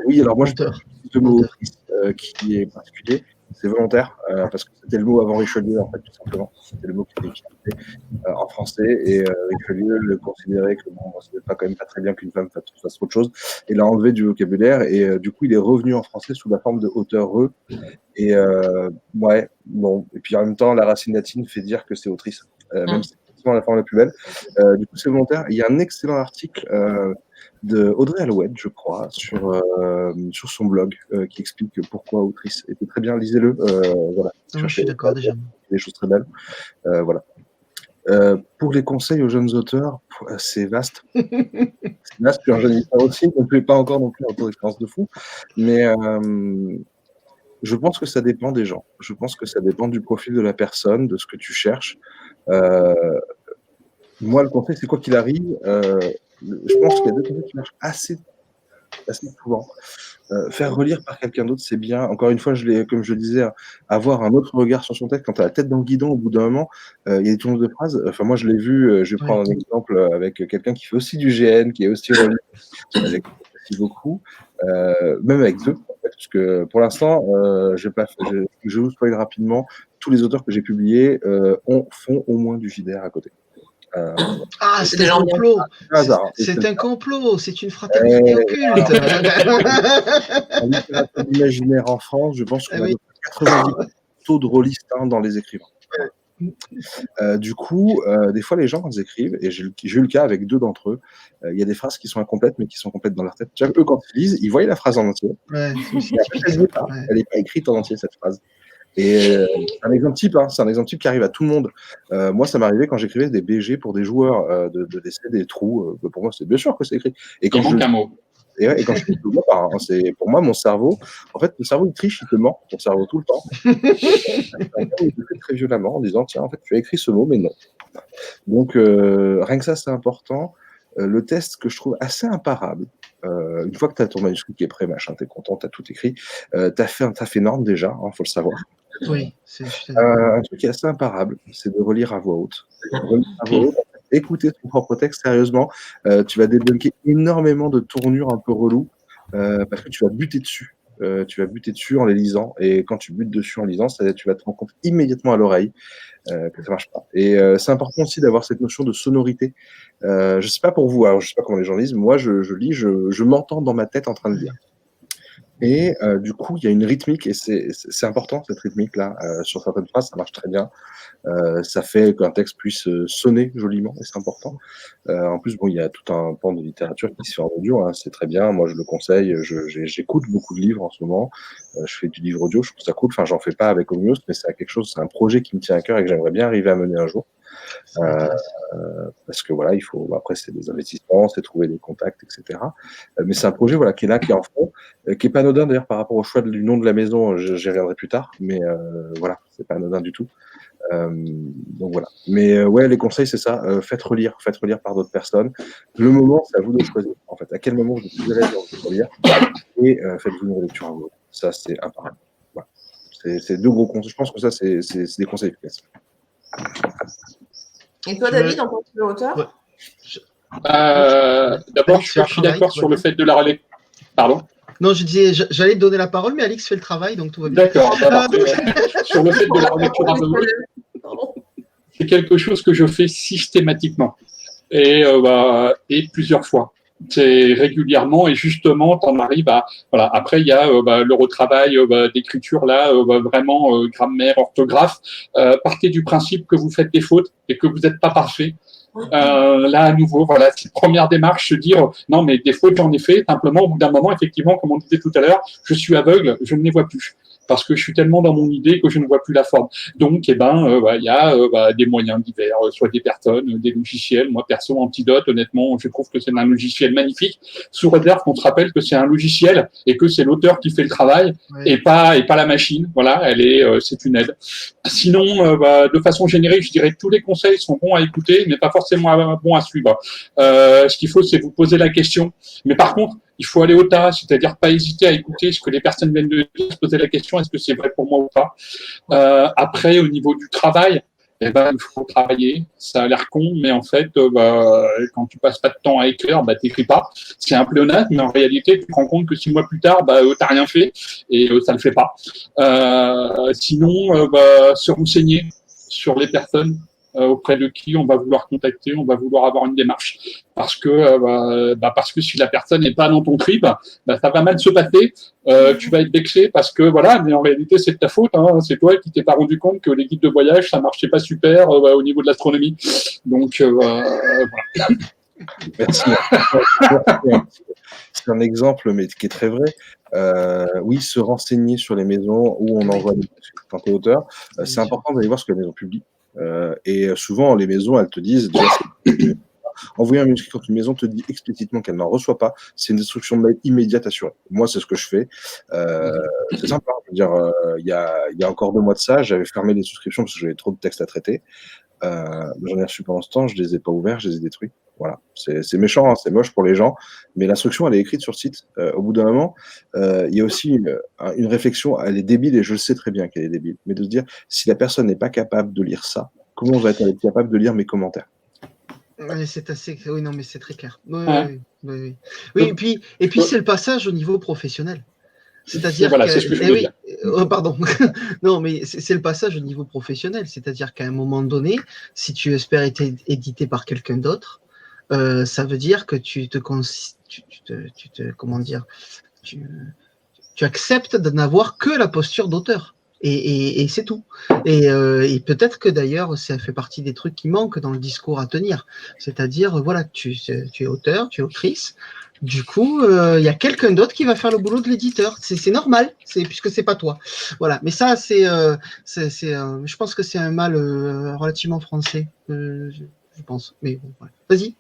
Oui, alors moi, je parle de mot autrice qui est particulier. C'est volontaire, parce que c'était le mot avant Richelieu, en fait, tout simplement. C'était le mot qui était utilisé en français, et Richelieu le considérait que bon, c'était quand même pas très bien qu'une femme fasse autre chose, et l'a enlevé du vocabulaire, et du coup, il est revenu en français sous la forme de auteureux, et ouais, bon, et puis en même temps, la racine latine fait dire que c'est autrice, même si c'est la forme la plus belle. Du coup, c'est volontaire. Il y a un excellent article de Audrey Alouette, je crois, sur son blog, qui explique pourquoi autrice. Et c'est très bien, lisez-le. Voilà. Je suis d'accord déjà. Des choses très belles. Voilà. Pour les conseils aux jeunes auteurs, c'est vaste. C'est vaste, puis un jeune éditeur aussi, donc je n'ai pas encore non plus un taux d'expérience de fou. Mais je pense que ça dépend des gens. Je pense que ça dépend du profil de la personne, de ce que tu cherches. Moi, le conseil, c'est quoi qu'il arrive, je pense qu'il y a deux conseils qui marchent assez souvent. Faire relire par quelqu'un d'autre, c'est bien. Encore une fois, comme je le disais, avoir un autre regard sur son texte. Quand tu as la tête dans le guidon, au bout d'un moment, il y a des tournures de phrases. Enfin, moi, je l'ai vu, je vais prendre un exemple avec quelqu'un qui fait aussi du GN, qui est aussi relié, avec beaucoup, même avec deux, en fait, parce que pour l'instant, je vous spoil rapidement, tous les auteurs que j'ai publiés font au moins du JDR à côté. C'est un complot. C'est un complot. C'est une fraternité occulte. En littérature imaginaire en France, je pense qu'on a 90% taux de rôlistes dans les écrivains. Du coup, des fois, les gens, quand ils écrivent, et j'ai eu le cas avec deux d'entre eux, il y a des phrases qui sont incomplètes, mais qui sont complètes dans leur tête. Eux, quand ils lisent, ils voient la phrase en entier. Elle n'est pas écrite en entier, cette phrase. Et c'est un exemple type, c'est un exemple type qui arrive à tout le monde. Moi, ça m'arrivait quand j'écrivais des BG pour des joueurs de laisser des trous. Pour moi, c'est bien sûr que c'est écrit. Et quand je pour moi, mon cerveau, en fait, le cerveau, il triche, il te ment, ton cerveau, tout le temps. Il te fait très violemment en disant, tiens, en fait, tu as écrit ce mot, mais non. Donc, rien que ça, c'est important. Le test que je trouve assez imparable, une fois que tu as ton manuscrit qui est prêt, machin, tu es content, tu as tout écrit, tu as fait un taf énorme déjà, faut le savoir. Oui, un truc qui est assez imparable, c'est de relire à voix haute. Écouter ton propre texte sérieusement, tu vas débunker énormément de tournures un peu reloues, parce que tu vas buter dessus. Tu vas buter dessus en les lisant, et quand tu butes dessus en lisant, tu vas te rendre compte immédiatement à l'oreille que ça marche pas. Et c'est important aussi d'avoir cette notion de sonorité. Je sais pas pour vous, alors je sais pas comment les gens lisent, moi je lis, je m'entends dans ma tête en train de lire. Et du coup, il y a une rythmique, et c'est important cette rythmique-là. Sur certaines phrases, ça marche très bien. Ça fait qu'un texte puisse sonner joliment, et c'est important. En plus, bon, il y a tout un pan de littérature qui se fait en audio, c'est très bien. Moi, je le conseille. J'écoute beaucoup de livres en ce moment. Je fais du livre audio, je trouve ça cool. Enfin, j'en fais pas avec Omnios, mais c'est quelque chose, c'est un projet qui me tient à cœur et que j'aimerais bien arriver à mener un jour. Ça m'intéresse. Parce que voilà, il faut après c'est des investissements, c'est trouver des contacts, etc. Mais c'est un projet voilà qui est là, qui est en fond, qui est pas anodin d'ailleurs par rapport au choix du nom de la maison. J'y reviendrai plus tard, mais voilà, c'est pas anodin du tout. Donc voilà. Mais ouais, les conseils c'est ça. Faites relire par d'autres personnes. Le moment, c'est à vous de choisir. En fait, à quel moment vous êtes plus à l'aise de relire et faites-vous une relecture à vous. Ça c'est imparable. Voilà. C'est deux gros conseils. Je pense que ça c'est des conseils efficaces. Et toi, David, en tant que auteur? Ouais. D'abord, Alix, je suis d'accord sur le fait de la relecture. Pardon? Non, je disais, j'allais te donner la parole, mais Alix fait le travail, donc tout va bien. D'accord. Sur le fait de la relecture à voix haute, c'est quelque chose que je fais systématiquement et plusieurs fois. C'est régulièrement et justement, t'en arrives à voilà. Après, il y a le retravail d'écriture là, vraiment grammaire, orthographe. Partez du principe que vous faites des fautes et que vous n'êtes pas parfait. Là, à nouveau, voilà, cette première démarche, se dire non, mais des fautes, j'en ai fait. Simplement, au bout d'un moment, effectivement, comme on disait tout à l'heure, je suis aveugle, je ne les vois plus. Parce que je suis tellement dans mon idée que je ne vois plus la forme. Donc, il y a des moyens divers, soit des personnes, des logiciels. Moi, perso, Antidote, honnêtement, je trouve que c'est un logiciel magnifique, sous réserve qu'on se rappelle que c'est un logiciel et que c'est l'auteur qui fait le travail et pas la machine. Voilà, c'est une aide. Sinon, de façon générique, je dirais que tous les conseils sont bons à écouter, mais pas forcément bons à suivre. Ce qu'il faut, c'est vous poser la question. Mais par contre, il faut aller au tas, c'est-à-dire pas hésiter à écouter ce que les personnes viennent de dire, se poser la question, est-ce que c'est vrai pour moi ou pas. Après, au niveau du travail, il faut travailler. Ça a l'air con, mais en fait, quand tu passes pas de temps à écrire, t'écris pas. C'est un pléonasme, mais en réalité, tu te rends compte que 6 mois plus tard, t'as rien fait et ça le fait pas. Sinon, se renseigner sur les personnes auprès de qui on va vouloir contacter, on va vouloir avoir une démarche. Parce que si la personne n'est pas dans ton trip, ça va mal se passer. Tu vas être vexé parce que voilà, mais en réalité c'est de ta faute. Hein, c'est toi qui t'es pas rendu compte que les guides de voyage ça marchait pas super au niveau de l'astronomie. Donc voilà. Merci. C'est un exemple, mais qui est très vrai. Oui, se renseigner sur les maisons où on envoie des manuscrits quand tu es auteur. C'est important d'aller voir ce que la maison publie. Et souvent, les maisons, elles te disent envoyer un manuscrit quand une maison te dit explicitement qu'elle n'en reçoit pas, c'est une destruction de mail immédiate assurée. Moi, c'est ce que je fais. C'est sympa. Je veux dire, il y a encore 2 mois de ça, j'avais fermé les souscriptions parce que j'avais trop de textes à traiter. J'en ai reçu pendant ce temps, je les ai pas ouverts, je les ai détruits. Voilà, c'est méchant, hein, c'est moche pour les gens, mais l'instruction elle est écrite sur le site. Au bout d'un moment, il y a aussi une réflexion, elle est débile et je le sais très bien qu'elle est débile, mais de se dire si la personne n'est pas capable de lire ça, comment va-t-elle être capable de lire mes commentaires? C'est assez. Oui, non, mais c'est très clair. Oui, et puis c'est le passage au niveau professionnel. C'est-à-dire voilà, c'est ce que je voulais dire. Pardon. Non, mais c'est le passage au niveau professionnel. C'est-à-dire qu'à un moment donné, si tu espères être édité par quelqu'un d'autre, ça veut dire que tu acceptes de n'avoir que la posture d'auteur. Et c'est tout. Et peut-être que d'ailleurs, ça fait partie des trucs qui manquent dans le discours à tenir. C'est-à-dire, voilà, tu es auteur, tu es autrice. Du coup, y a quelqu'un d'autre qui va faire le boulot de l'éditeur. C'est normal, puisque c'est pas toi. Voilà. Mais ça, je pense que c'est un mal relativement français. Je pense. Mais bon, ouais. Vas-y.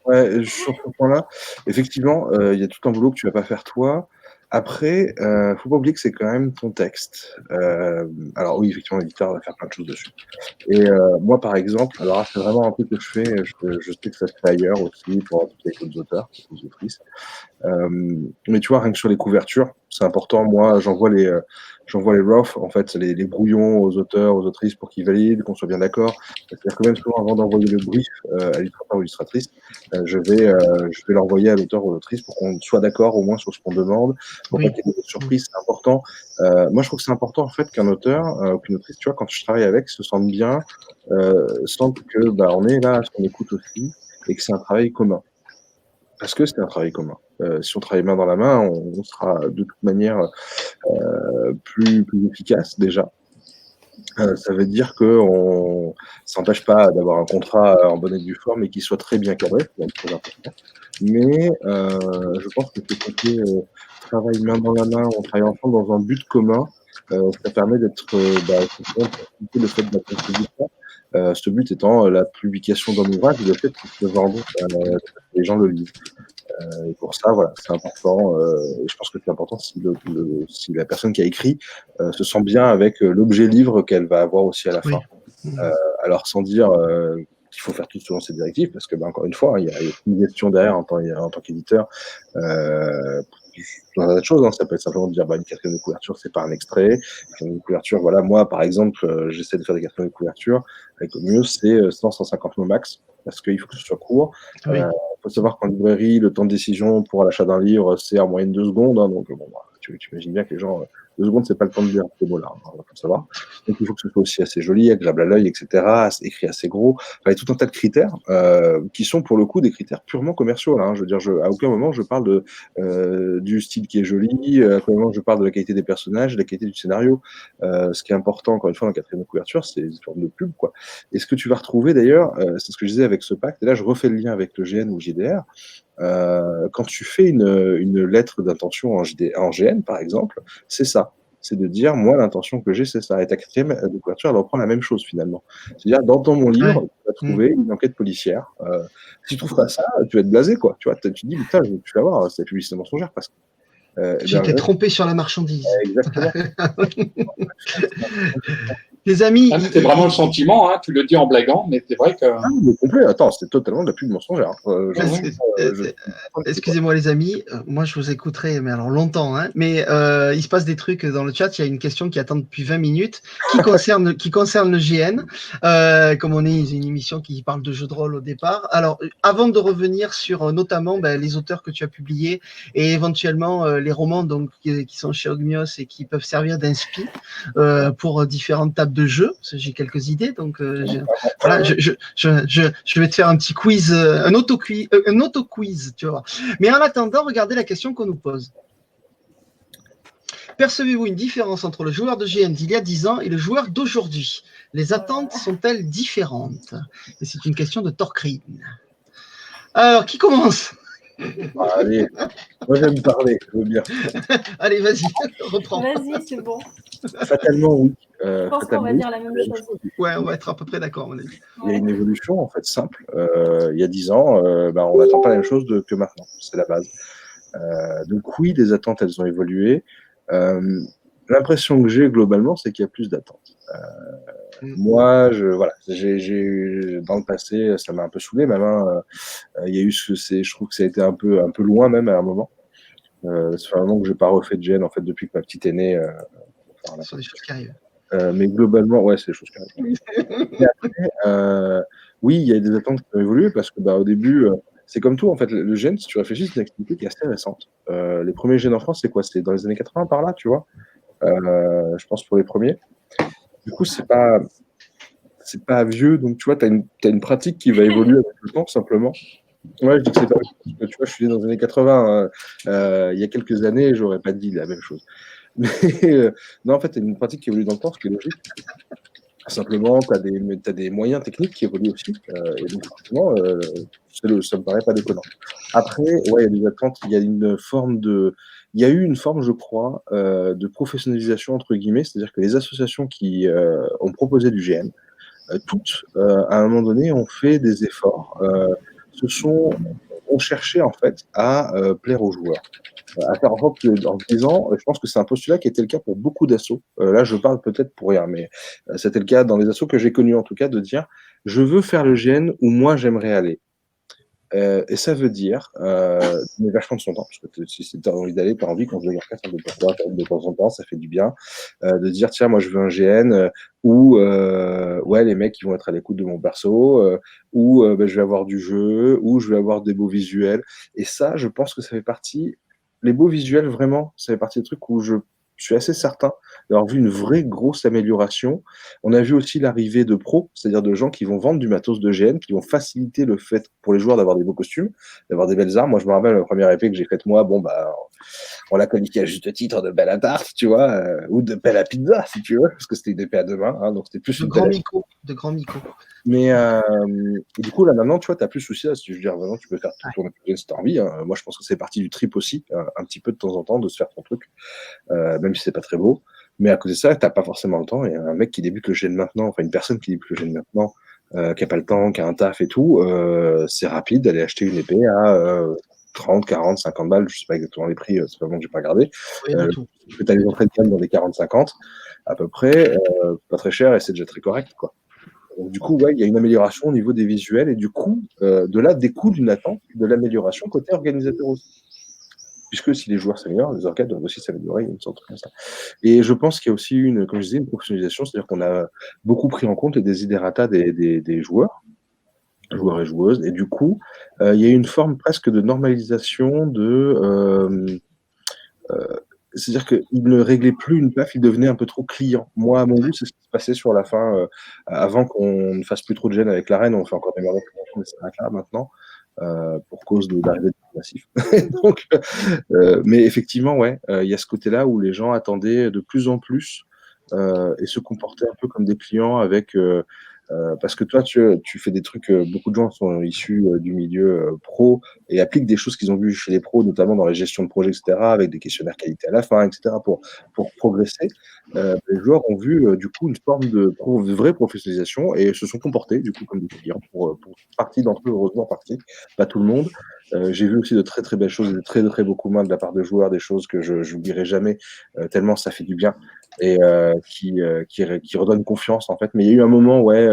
Ouais, sur ce point-là, effectivement, il y a tout un boulot que tu vas pas faire toi. Après, faut pas oublier que c'est quand même ton texte. Alors oui, effectivement, l'éditeur va faire plein de choses dessus. Et moi, par exemple, alors là, c'est vraiment un truc que je fais. Je sais que ça se fait ailleurs aussi pour toutes les autres auteurs, toutes les autrices. Mais tu vois, rien que sur les couvertures, c'est important. Moi, j'envoie les rough, en fait, les brouillons aux auteurs, aux autrices pour qu'ils valident, qu'on soit bien d'accord. C'est-à-dire que même souvent, avant d'envoyer le brief à l'illustrateur ou l'illustratrice, je vais l'envoyer à l'auteur ou l'autrice pour qu'on soit d'accord au moins sur ce qu'on demande, pour pas qu'il y ait des surprises. C'est important. Moi, je trouve que c'est important en fait qu'un auteur ou qu'une autrice, tu vois, quand je travaille avec, se sente bien, sente que on est là, à ce qu'on écoute aussi, et que c'est un travail commun. Parce que c'est un travail commun. Si on travaille main dans la main, on sera de toute manière plus efficace déjà. Ça veut dire qu'on s'empêche pas d'avoir un contrat en bonne et due forme et qu'il soit très bien cadré, c'est très important. Mais je pense que ce côté travail main dans la main, on travaille ensemble dans un but commun, ça permet d'être le fait de la contribution Ce but étant la publication d'un ouvrage et le fait qu'il se vende, que les gens le lisent. Et pour ça, voilà, c'est important. Et je pense que c'est important si la personne qui a écrit se sent bien avec l'objet livre qu'elle va avoir aussi à la fin. Alors, sans dire qu'il faut faire tout selon ces directives, parce que, encore une fois, il y a une gestion derrière en tant qu'éditeur. Dans un tas de choses, hein. Ça peut être simplement de dire une quatrième de couverture, c'est pas un extrait. Une couverture, voilà, moi, par exemple, j'essaie de faire des quatrièmes de couverture. Avec au mieux, c'est 100-150 mots max, parce qu'il faut que ce soit court. Il faut savoir qu'en librairie, le temps de décision pour l'achat d'un livre, c'est en moyenne 2 secondes. Hein, donc, tu imagines bien que les gens, 2 secondes, c'est pas le temps de lire ces mots-là. Hein, faut le savoir. Donc, il faut que ce soit aussi assez joli, agréable à l'œil, etc., écrit assez gros. Il y a tout un tas de critères qui sont, pour le coup, des critères purement commerciaux. Là, hein. Je veux dire, à aucun moment, je parle du style qui est joli, à aucun moment, je parle de la qualité des personnages, de la qualité du scénario. Ce qui est important, encore une fois, dans la quatrième de couverture, c'est une forme de pub, quoi. Et ce que tu vas retrouver, d'ailleurs, c'est ce que je disais avec ce pacte, et là, je refais le lien avec le GN ou JDR. Quand tu fais une lettre d'intention en GN, par exemple, c'est ça. C'est de dire, moi, l'intention que j'ai, c'est ça. Et ta quatrième de couverture, elle reprend la même chose, finalement. C'est-à-dire, dans mon livre, tu vas trouver une enquête policière. Si tu trouves pas ça, tu vas être blasé, quoi. Tu vois, tu te dis, putain, tu vas voir, c'est la publicité mensongère, parce que j'étais trompé sur la marchandise. Exactement. Les amis. C'était vraiment le sentiment, hein, tu le dis en blaguant, mais c'est vrai que. Ah, mais complet, attends, c'est totalement de la pub mensongère. Excusez-moi, les amis, moi je vous écouterai, mais alors longtemps, hein, mais il se passe des trucs dans le chat. Il y a une question qui attend depuis 20 minutes qui concerne le GN. Comme on est une émission qui parle de jeux de rôle au départ. Alors, avant de revenir sur notamment les auteurs que tu as publiés et éventuellement les romans donc, qui sont chez Ogmios et qui peuvent servir d'inspi pour différentes tables de jeu, j'ai quelques idées, donc voilà, je vais te faire un petit quiz, un auto-quiz, tu vois. Mais en attendant, regardez la question qu'on nous pose. Percevez-vous une différence entre le joueur de GN d'il y a 10 ans et le joueur d'aujourd'hui? Les attentes sont-elles différentes? Et c'est une question de Torcrine. Alors, qui commence? Allez, moi j'aime parler, je veux bien. Allez, vas-y, reprends. Vas-y, c'est bon. Fatalement, oui. Je pense qu'on va dire la même chose. Ouais, on va être à peu près d'accord, mon avis. Il y a une évolution, en fait, simple. Il y a 10 ans, on n'attend pas la même chose que maintenant. C'est la base. Donc oui, les attentes, elles ont évolué. L'impression que j'ai globalement, c'est qu'il y a plus d'attentes. Moi, voilà, dans le passé, ça m'a un peu saoulé, même. Il y a eu je trouve que ça a été un peu loin même à un moment. C'est un moment que j'ai pas refait de GN en fait depuis que ma petite est née. Ce sont des choses qui arrivent. Mais globalement, ouais, c'est des choses qui arrivent. Et après, oui, il y a des attentes qui ont évolué parce que au début, c'est comme tout en fait. Le GN, si tu réfléchis, c'est une activité qui est assez récente. Les premiers GN en France, c'est quoi? C'est dans les années 80 par là, tu vois. Je pense pour les premiers. Du coup, c'est pas vieux, donc tu vois, tu as une pratique qui va évoluer avec le temps, simplement. Ouais, je dis que c'est pas vieux, parce que tu vois, je suis né dans les années 80. Il y a quelques années, j'aurais pas dit la même chose. Mais non, en fait, c'est une pratique qui évolue dans le temps, ce qui est logique. Simplement, tu as des moyens techniques qui évoluent aussi. Et donc, forcément, ça me paraît pas déconnant. Après, ouais, il y a des attentes, il y a eu une forme, je crois, de professionnalisation, entre guillemets, c'est-à-dire que les associations qui ont proposé du GN, toutes, à un moment donné, ont fait des efforts, ont cherché, en fait, à plaire aux joueurs. À faire en sorte que, en 10 ans, je pense que c'est un postulat qui était le cas pour beaucoup d'assauts. Là, je parle peut-être pour rien, mais c'était le cas dans les assauts que j'ai connus, en tout cas, de dire « je veux faire le GN où moi, j'aimerais aller ». Et ça veut dire, mais vachement de son temps, parce que si tu as envie d'aller, tu as envie, quand je regarde ça de temps en temps, ça fait du bien, de dire, tiens, moi je veux un GN où ouais, les mecs ils vont être à l'écoute de mon perso, où je vais avoir du jeu, où je vais avoir des beaux visuels. Et ça, je pense que ça fait partie, les beaux visuels, vraiment, ça fait partie des trucs où je suis assez certain d'avoir vu une vraie grosse amélioration. On a vu aussi l'arrivée de pros, c'est-à-dire de gens qui vont vendre du matos de GN, qui vont faciliter le fait pour les joueurs d'avoir des beaux costumes, d'avoir des belles armes. Moi, je me rappelle la première épée que j'ai faite moi, on l'a qualifiée à juste titre de belle à tarte, tu vois, ou de belle à pizza, si tu veux, parce que c'était une épée à deux mains, hein, donc c'était plus de grand Miko. Mais du coup, là, maintenant, tu vois, tu n'as plus de souci. Si je veux dire, maintenant, tu peux faire tout ton GN si tu as envie. Hein. Moi, je pense que c'est partie du trip aussi, un petit peu de temps en temps, de se faire ton truc, même si c'est pas très beau. Mais à côté de ça, tu n'as pas forcément le temps. Et un mec qui débute le GN maintenant, enfin une personne qui débute le GN maintenant, qui n'a pas le temps, qui a un taf et tout, c'est rapide d'aller acheter une épée à 30, 40, 50 balles. Je ne sais pas exactement les prix, c'est pas bon que je n'ai pas regardé. Rien du tout. Tu as les entrées de gamme dans les 40-50 à peu près, pas très cher et c'est déjà très correct, quoi. Donc, du coup, ouais, il y a une amélioration au niveau des visuels et du coup, de là découle une attente de l'amélioration côté organisateur aussi. Puisque si les joueurs s'améliorent, les organes doivent aussi s'améliorer, une sorte comme ça. Et je pense qu'il y a aussi comme je disais, une professionnalisation, c'est-à-dire qu'on a beaucoup pris en compte les desiderata des joueurs et joueuses, et du coup, il y a une forme presque de normalisation c'est-à-dire qu'il ne réglait plus une PAF, il devenait un peu trop client. Moi, à mon goût, c'est ce qui se passait sur la fin, avant qu'on ne fasse plus trop de gêne avec l'arène, on fait encore des merdes, mais c'est là maintenant, pour cause de l'arrivée de massif. Donc, mais effectivement, ouais, il y a ce côté-là où les gens attendaient de plus en plus et se comportaient un peu comme des clients avec parce que toi, tu fais des trucs, beaucoup de gens sont issus du milieu pro et appliquent des choses qu'ils ont vues chez les pros, notamment dans la gestion de projet, etc., avec des questionnaires qualité à la fin, etc., pour progresser. Les joueurs ont vu du coup une forme de vraie professionnalisation et se sont comportés du coup comme des clients pour partie d'entre eux, heureusement partie, pas tout le monde. J'ai vu aussi de très très belles choses, de très très beaux coups de main de la part de joueurs, des choses que je n'oublierai jamais tellement ça fait du bien et qui redonne confiance en fait. Mais il y a eu un moment, ouais,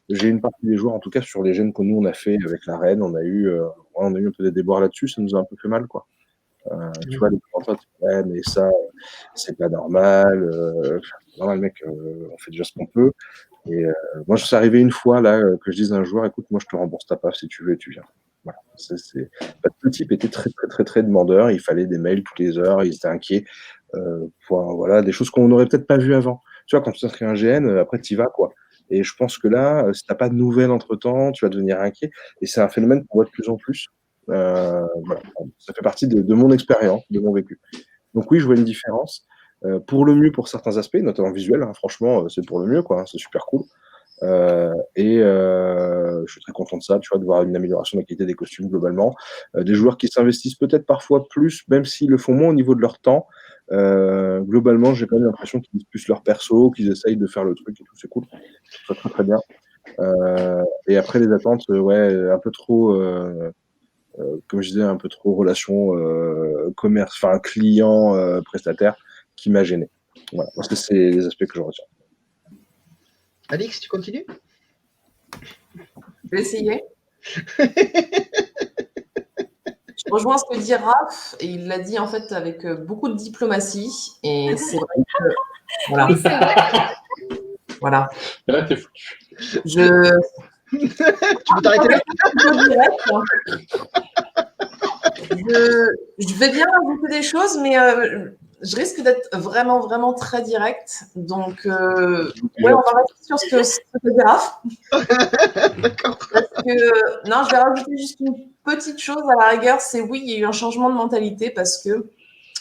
j'ai une partie des joueurs, en tout cas sur les gènes que nous on a fait avec la reine, on a eu un peu des déboires là-dessus, ça nous a un peu fait mal, quoi. Tu vois, les commentaires, ouais, mais ça, c'est pas normal. Normal, mec, on fait déjà ce qu'on peut. Et moi, je suis arrivé une fois là que je dise à un joueur, écoute, moi, je te rembourse ta PAF si tu veux et tu viens. Voilà. Le type était très, très, très, très demandeur. Il fallait des mails toutes les heures. Il était inquiet. Voilà, des choses qu'on n'aurait peut-être pas vues avant. Tu vois, quand tu t'inscris un GN, après, tu y vas, quoi. Et je pense que là, si tu n'as pas de nouvelles entre-temps, tu vas devenir inquiet. Et c'est un phénomène qu'on voit de plus en plus. Voilà. Ça fait partie de mon expérience, de mon vécu. Donc oui, je vois une différence. Pour le mieux pour certains aspects, notamment visuel, hein, franchement, c'est pour le mieux, quoi, hein, c'est super cool. Je suis très content de ça, tu vois, de voir une amélioration de la qualité des costumes globalement. Des joueurs qui s'investissent peut-être parfois plus, même s'ils le font moins au niveau de leur temps. Globalement, j'ai quand même l'impression qu'ils disent plus leur perso, qu'ils essayent de faire le truc et tout, c'est cool. Ça très très bien. Et après les attentes, ouais, un peu trop, comme je disais, un peu trop relation commerce, enfin client prestataire qui m'a gêné. Voilà, parce que c'est les aspects que je retiens. Alix, tu continues? Je vais essayer. Je rejoins ce que dit Raph, et il l'a dit en fait avec beaucoup de diplomatie. Et c'est vrai que. Voilà. Oui, c'est vrai. Voilà. Là, t'es foutu. Tu peux t'arrêter là? Je vais bien rajouter des choses, mais je risque d'être vraiment, vraiment très directe. Donc, ouais, on va rester sur ce que dit Raph. Parce que, non, je vais rajouter juste une petite chose à la rigueur, c'est oui, il y a eu un changement de mentalité parce que,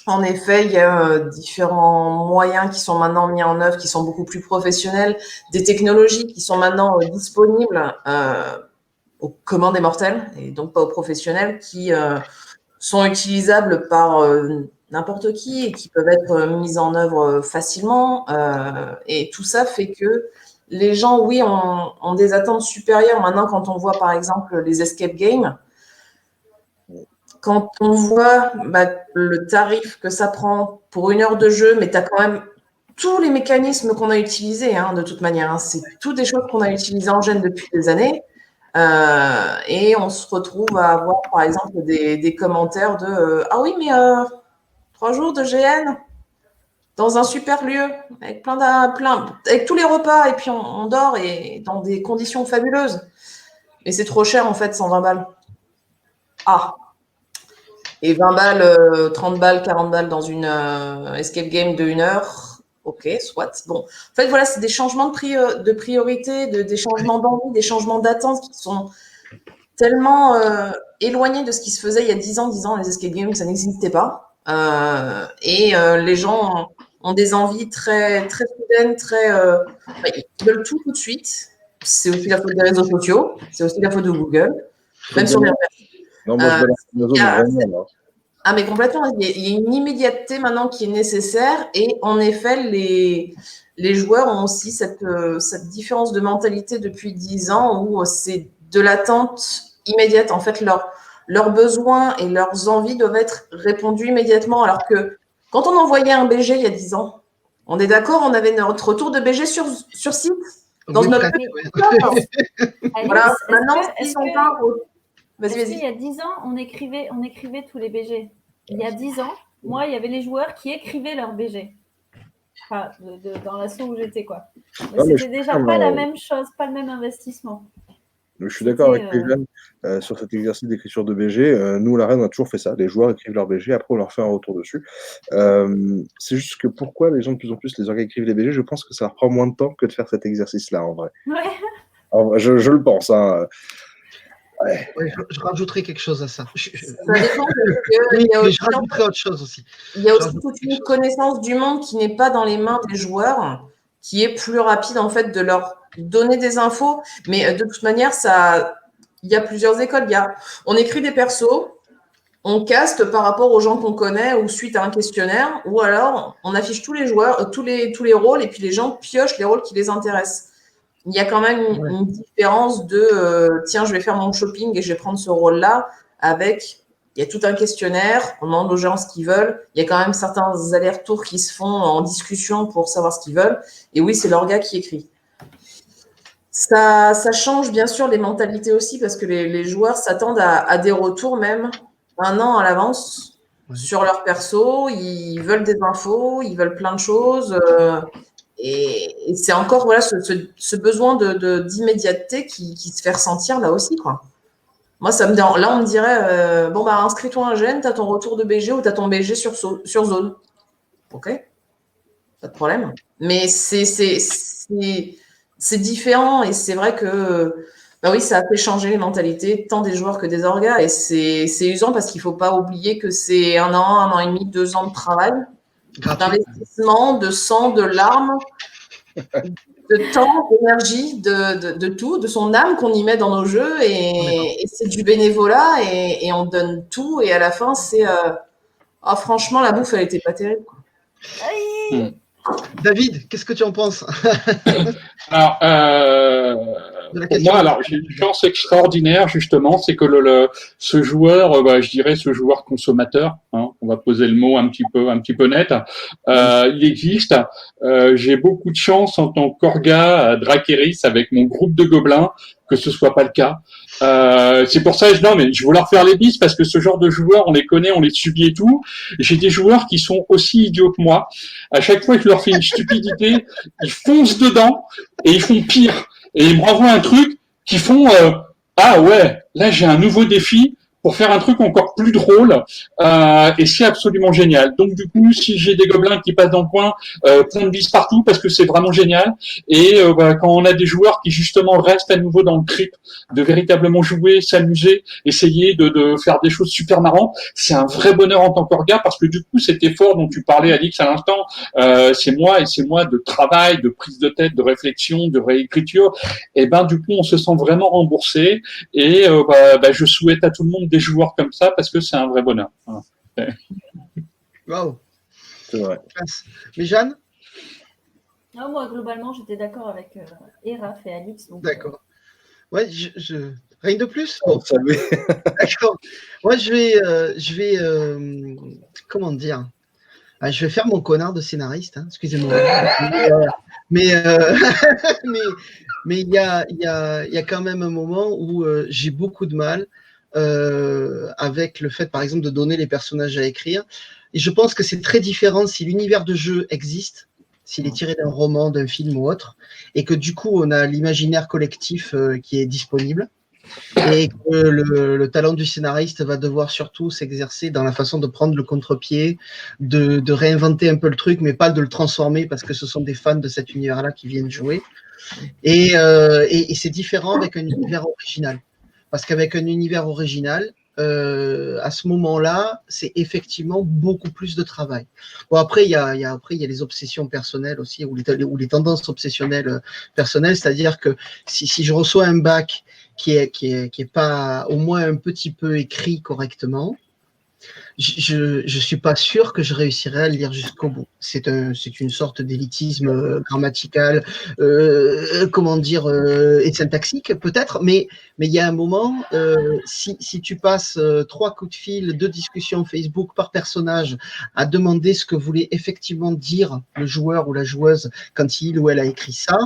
en effet, il y a différents moyens qui sont maintenant mis en œuvre, qui sont beaucoup plus professionnels, des technologies qui sont maintenant disponibles aux communs des mortels et donc pas aux professionnels, qui sont utilisables par n'importe qui et qui peuvent être mises en œuvre facilement. Et tout ça fait que les gens, oui, ont des attentes supérieures. Maintenant, quand on voit, par exemple, les escape games, quand on voit le tarif que ça prend pour 1 heure de jeu, mais tu as quand même tous les mécanismes qu'on a utilisés, hein, de toute manière. Hein, c'est toutes des choses qu'on a utilisées en gène depuis des années. Et on se retrouve à avoir, par exemple, des commentaires de ah oui, mais 3 jours de GN dans un super lieu, avec avec tous les repas, et puis on dort et dans des conditions fabuleuses. Mais c'est trop cher, en fait, 120 balles. Ah! Et 20 balles, 30 balles, 40 balles dans une escape game de 1 heure. Ok, soit. Bon, en fait, voilà, c'est des changements de priorité, des changements d'envie, des changements d'attente qui sont tellement éloignés de ce qui se faisait il y a 10 ans, les escape games, ça n'existait pas. Les gens ont des envies très, très soudaines, ils veulent tout de suite. C'est aussi la faute des réseaux sociaux, c'est aussi la faute de Google, même sur les Non, moi, je balance Amazon, vraiment, là. Ah, mais complètement. Il y a une immédiateté maintenant qui est nécessaire. Et en effet, les joueurs ont aussi cette différence de mentalité depuis 10 ans où c'est de l'attente immédiate. En fait, leurs besoins et leurs envies doivent être répondus immédiatement. Alors que quand on envoyait un BG il y a 10 ans, on est d'accord, on avait notre retour de BG sur site dans Oui, notre presque, petit ouais. Voilà. Maintenant, Est-ce ils sont pas. qu'il Vas-y. y a 10 ans, on écrivait tous les BG? Il y a 10 ans, moi, il y avait les joueurs qui écrivaient leurs BG. Enfin, dans l'assaut où j'étais, quoi. Mais Non, mais c'était déjà pas la même chose, pas le même investissement. Je suis d'accord avec C'était, les jeunes sur cet exercice d'écriture de BG. Nous, à la Reine, on a toujours fait ça. Les joueurs écrivent leur BG, après on leur fait un retour dessus. C'est juste que pourquoi les gens de plus en plus, les orgas écrivent les BG, je pense que ça leur prend moins de temps que de faire cet exercice-là, en vrai. Ouais. En vrai, je le pense. Hein. Ouais. Ouais, je rajouterai quelque chose à ça. Ça dépend parce Oui, qu'il y a mais aussi, je rajouterai autre chose aussi. il y a Je aussi rajoute toute quelque une chose. connaissance du monde qui n'est pas dans les mains des joueurs, qui est plus rapide en fait de leur donner des infos. Mais de toute manière, il y a plusieurs écoles. On écrit des persos, on caste par rapport aux gens qu'on connaît ou suite à un questionnaire, ou alors on affiche tous les joueurs, tous les rôles, et puis les gens piochent les rôles qui les intéressent. Il y a quand même une différence de tiens, je vais faire mon shopping et je vais prendre ce rôle-là avec. Il y a tout un questionnaire, on demande aux gens ce qu'ils veulent. Il y a quand même certains allers-retours qui se font en discussion pour savoir ce qu'ils veulent. Et oui, c'est l'orga qui écrit. Ça change bien sûr les mentalités aussi parce que les joueurs s'attendent à des retours même un an à l'avance sur leur perso. Ils veulent des infos, ils veulent plein de choses. Et c'est encore voilà, ce besoin d'immédiateté qui se fait ressentir là aussi, quoi. Moi, ça me dérange. Là, on me dirait bon, bah, inscris-toi un gène, tu as ton retour de BG ou tu as ton BG sur zone. Ok, pas de problème. Mais c'est différent et c'est vrai que bah oui, ça a fait changer les mentalités tant des joueurs que des orgas. Et c'est usant parce qu'il ne faut pas oublier que c'est un an et demi, 2 ans de travail, d'investissement, de sang, de larmes, de temps, d'énergie, de tout, de son âme qu'on y met dans nos jeux. Et c'est du bénévolat et on donne tout. Et à la fin, c'est oh, franchement, la bouffe, elle n'était pas terrible, quoi. David, qu'est-ce que tu en penses? Alors, pour moi, alors j'ai une chance extraordinaire justement, c'est que ce joueur, je dirais ce joueur consommateur, hein, on va poser le mot un petit peu net, il existe. J'ai beaucoup de chance en tant qu'orga à Drakeris avec mon groupe de gobelins que ce soit pas le cas. C'est pour ça, non, mais je veux leur faire les bises parce que ce genre de joueurs, on les connaît, on les subit et tout. J'ai des joueurs qui sont aussi idiots que moi. À chaque fois que je leur fais une stupidité, ils foncent dedans et ils font pire. Et ils me renvoient un truc qui font ah ouais, là j'ai un nouveau défi pour faire un truc encore plus drôle et c'est absolument génial. Donc du coup, si j'ai des gobelins qui passent dans le coin, plein de bises partout parce que c'est vraiment génial. Et quand on a des joueurs qui justement restent à nouveau dans le trip de véritablement jouer, s'amuser, essayer de faire des choses super marrantes, c'est un vrai bonheur en tant qu'orga parce que du coup cet effort dont tu parlais Alix à l'instant, c'est moi de travail, de prise de tête, de réflexion, de réécriture. Et ben du coup on se sent vraiment remboursé et je souhaite à tout le monde des joueurs comme ça parce que c'est un vrai bonheur. Voilà. Waouh. C'est vrai. Mais Jeanne? Non, moi, globalement, j'étais d'accord avec Raph et Alix. D'accord. Ouais, rien de plus? Bon. D'accord. Moi, je vais comment dire? Je vais faire mon connard de scénariste, hein, excusez-moi. Mais il y a quand même un moment où j'ai beaucoup de mal avec le fait, par exemple, de donner les personnages à écrire. Et je pense que c'est très différent si l'univers de jeu existe, s'il est tiré d'un roman, d'un film ou autre, et que du coup, on a l'imaginaire collectif qui est disponible. Et que le talent du scénariste va devoir surtout s'exercer dans la façon de prendre le contre-pied, de réinventer un peu le truc, mais pas de le transformer parce que ce sont des fans de cet univers-là qui viennent jouer. Et c'est différent avec un univers original. Parce qu'avec un univers original, à ce moment-là, c'est effectivement beaucoup plus de travail. Bon, après, il y a les obsessions personnelles aussi, ou les tendances obsessionnelles personnelles, c'est-à-dire que si je reçois un bac qui est pas au moins un petit peu écrit correctement, Je suis pas sûr que je réussirais à le lire jusqu'au bout. C'est une sorte d'élitisme grammatical, comment dire, et syntaxique peut-être, mais il y a un moment, si tu passes 3 coups de fil, 2 discussions Facebook par personnage à demander ce que voulait effectivement dire le joueur ou la joueuse quand il ou elle a écrit ça,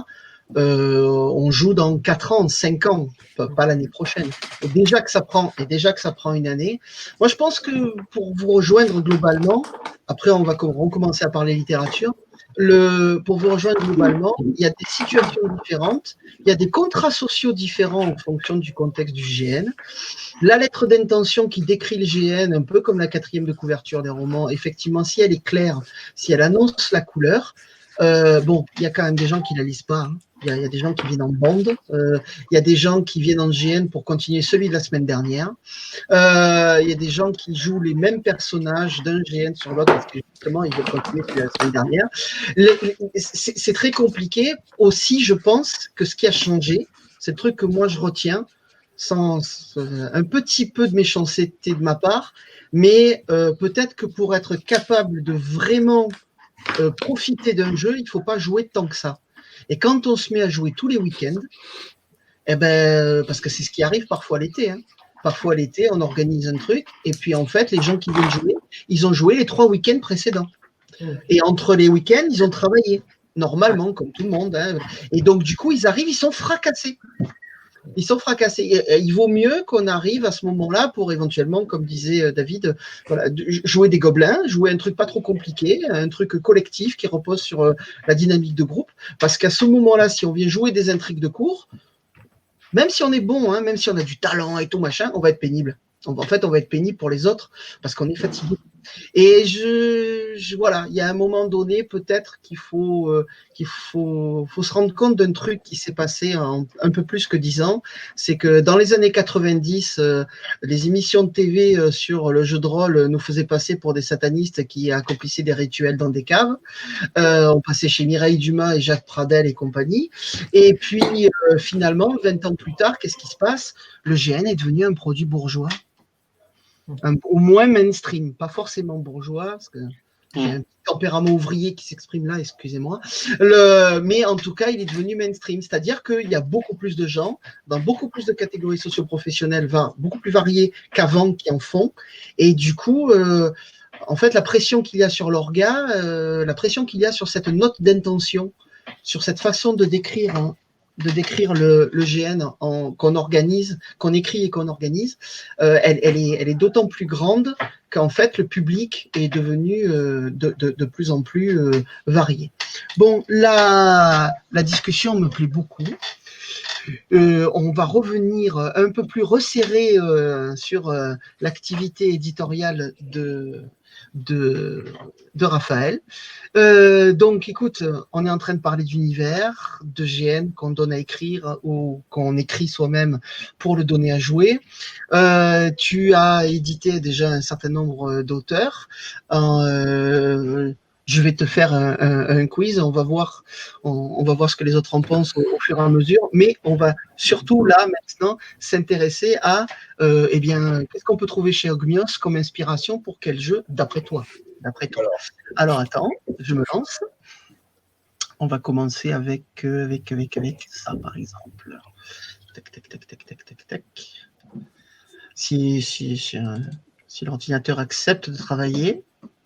on joue dans 4 ans, 5 ans, pas l'année prochaine. Et déjà que ça prend une année. Moi, je pense que pour vous rejoindre globalement, après on va recommencer à parler littérature, pour vous rejoindre globalement, il y a des situations différentes, il y a des contrats sociaux différents en fonction du contexte du GN. La lettre d'intention qui décrit le GN, un peu comme la 4e de couverture des romans, effectivement, si elle est claire, si elle annonce la couleur, bon, il y a quand même des gens qui la lisent pas. Hein. Il y a des gens qui viennent en bande. Il y a des gens qui viennent en GN pour continuer celui de la semaine dernière. Il y a des gens qui jouent les mêmes personnages d'un GN sur l'autre parce que justement, ils veulent continuer celui de la semaine dernière. C'est très compliqué. Aussi, je pense que ce qui a changé, c'est le truc que moi je retiens, sans un petit peu de méchanceté de ma part, mais peut-être que pour être capable de vraiment profiter d'un jeu, il ne faut pas jouer tant que ça. Et quand on se met à jouer tous les week-ends, eh ben, parce que c'est ce qui arrive parfois l'été. Hein. Parfois l'été, on organise un truc, et puis en fait, les gens qui viennent jouer, ils ont joué les 3 week-ends précédents. Et entre les week-ends, ils ont travaillé, normalement, comme tout le monde. Hein. Et donc, du coup, ils arrivent, ils sont fracassés. Ils sont fracassés. Et il vaut mieux qu'on arrive à ce moment-là pour éventuellement, comme disait David, voilà, jouer des gobelins, jouer un truc pas trop compliqué, un truc collectif qui repose sur la dynamique de groupe. Parce qu'à ce moment-là, si on vient jouer des intrigues de cours, même si on est bon, hein, même si on a du talent et tout machin, on va être pénible. En fait, on va être pénible pour les autres parce qu'on est fatigué. Et voilà, il y a un moment donné, peut-être qu'il faut se rendre compte d'un truc qui s'est passé en un peu plus que 10 ans. C'est que dans les années 90, les émissions de TV sur le jeu de rôle nous faisaient passer pour des satanistes qui accomplissaient des rituels dans des caves. On passait chez Mireille Dumas et Jacques Pradel et compagnie. Et puis, finalement, 20 ans plus tard, qu'est-ce qui se passe? Le GN est devenu un produit bourgeois. Au moins mainstream, pas forcément bourgeois, parce que j'ai un tempérament ouvrier qui s'exprime là, excusez-moi. Mais en tout cas, il est devenu mainstream, c'est-à-dire qu'il y a beaucoup plus de gens, dans beaucoup plus de catégories socio-professionnelles, beaucoup plus variées qu'avant, qui en font. Et du coup, en fait, la pression qu'il y a sur l'orga, la pression qu'il y a sur cette note d'intention, sur cette façon de décrire le GN qu'on organise, qu'on écrit et qu'on organise, elle est d'autant plus grande qu'en fait le public est devenu de plus en plus varié. Bon, la discussion me plaît beaucoup. On va revenir un peu plus resserré sur l'activité éditoriale de Raphaël. Donc, écoute, on est en train de parler d'univers, de GN qu'on donne à écrire ou qu'on écrit soi-même pour le donner à jouer. Tu as édité déjà un certain nombre d'auteurs. Je vais te faire un quiz, on va voir ce que les autres en pensent au fur et à mesure, mais on va surtout là maintenant s'intéresser à eh bien, qu'est-ce qu'on peut trouver chez Ogmios comme inspiration pour quel jeu d'après toi? Alors attends, je me lance. On va commencer avec ça par exemple. Tac. Si l'ordinateur accepte de travailler.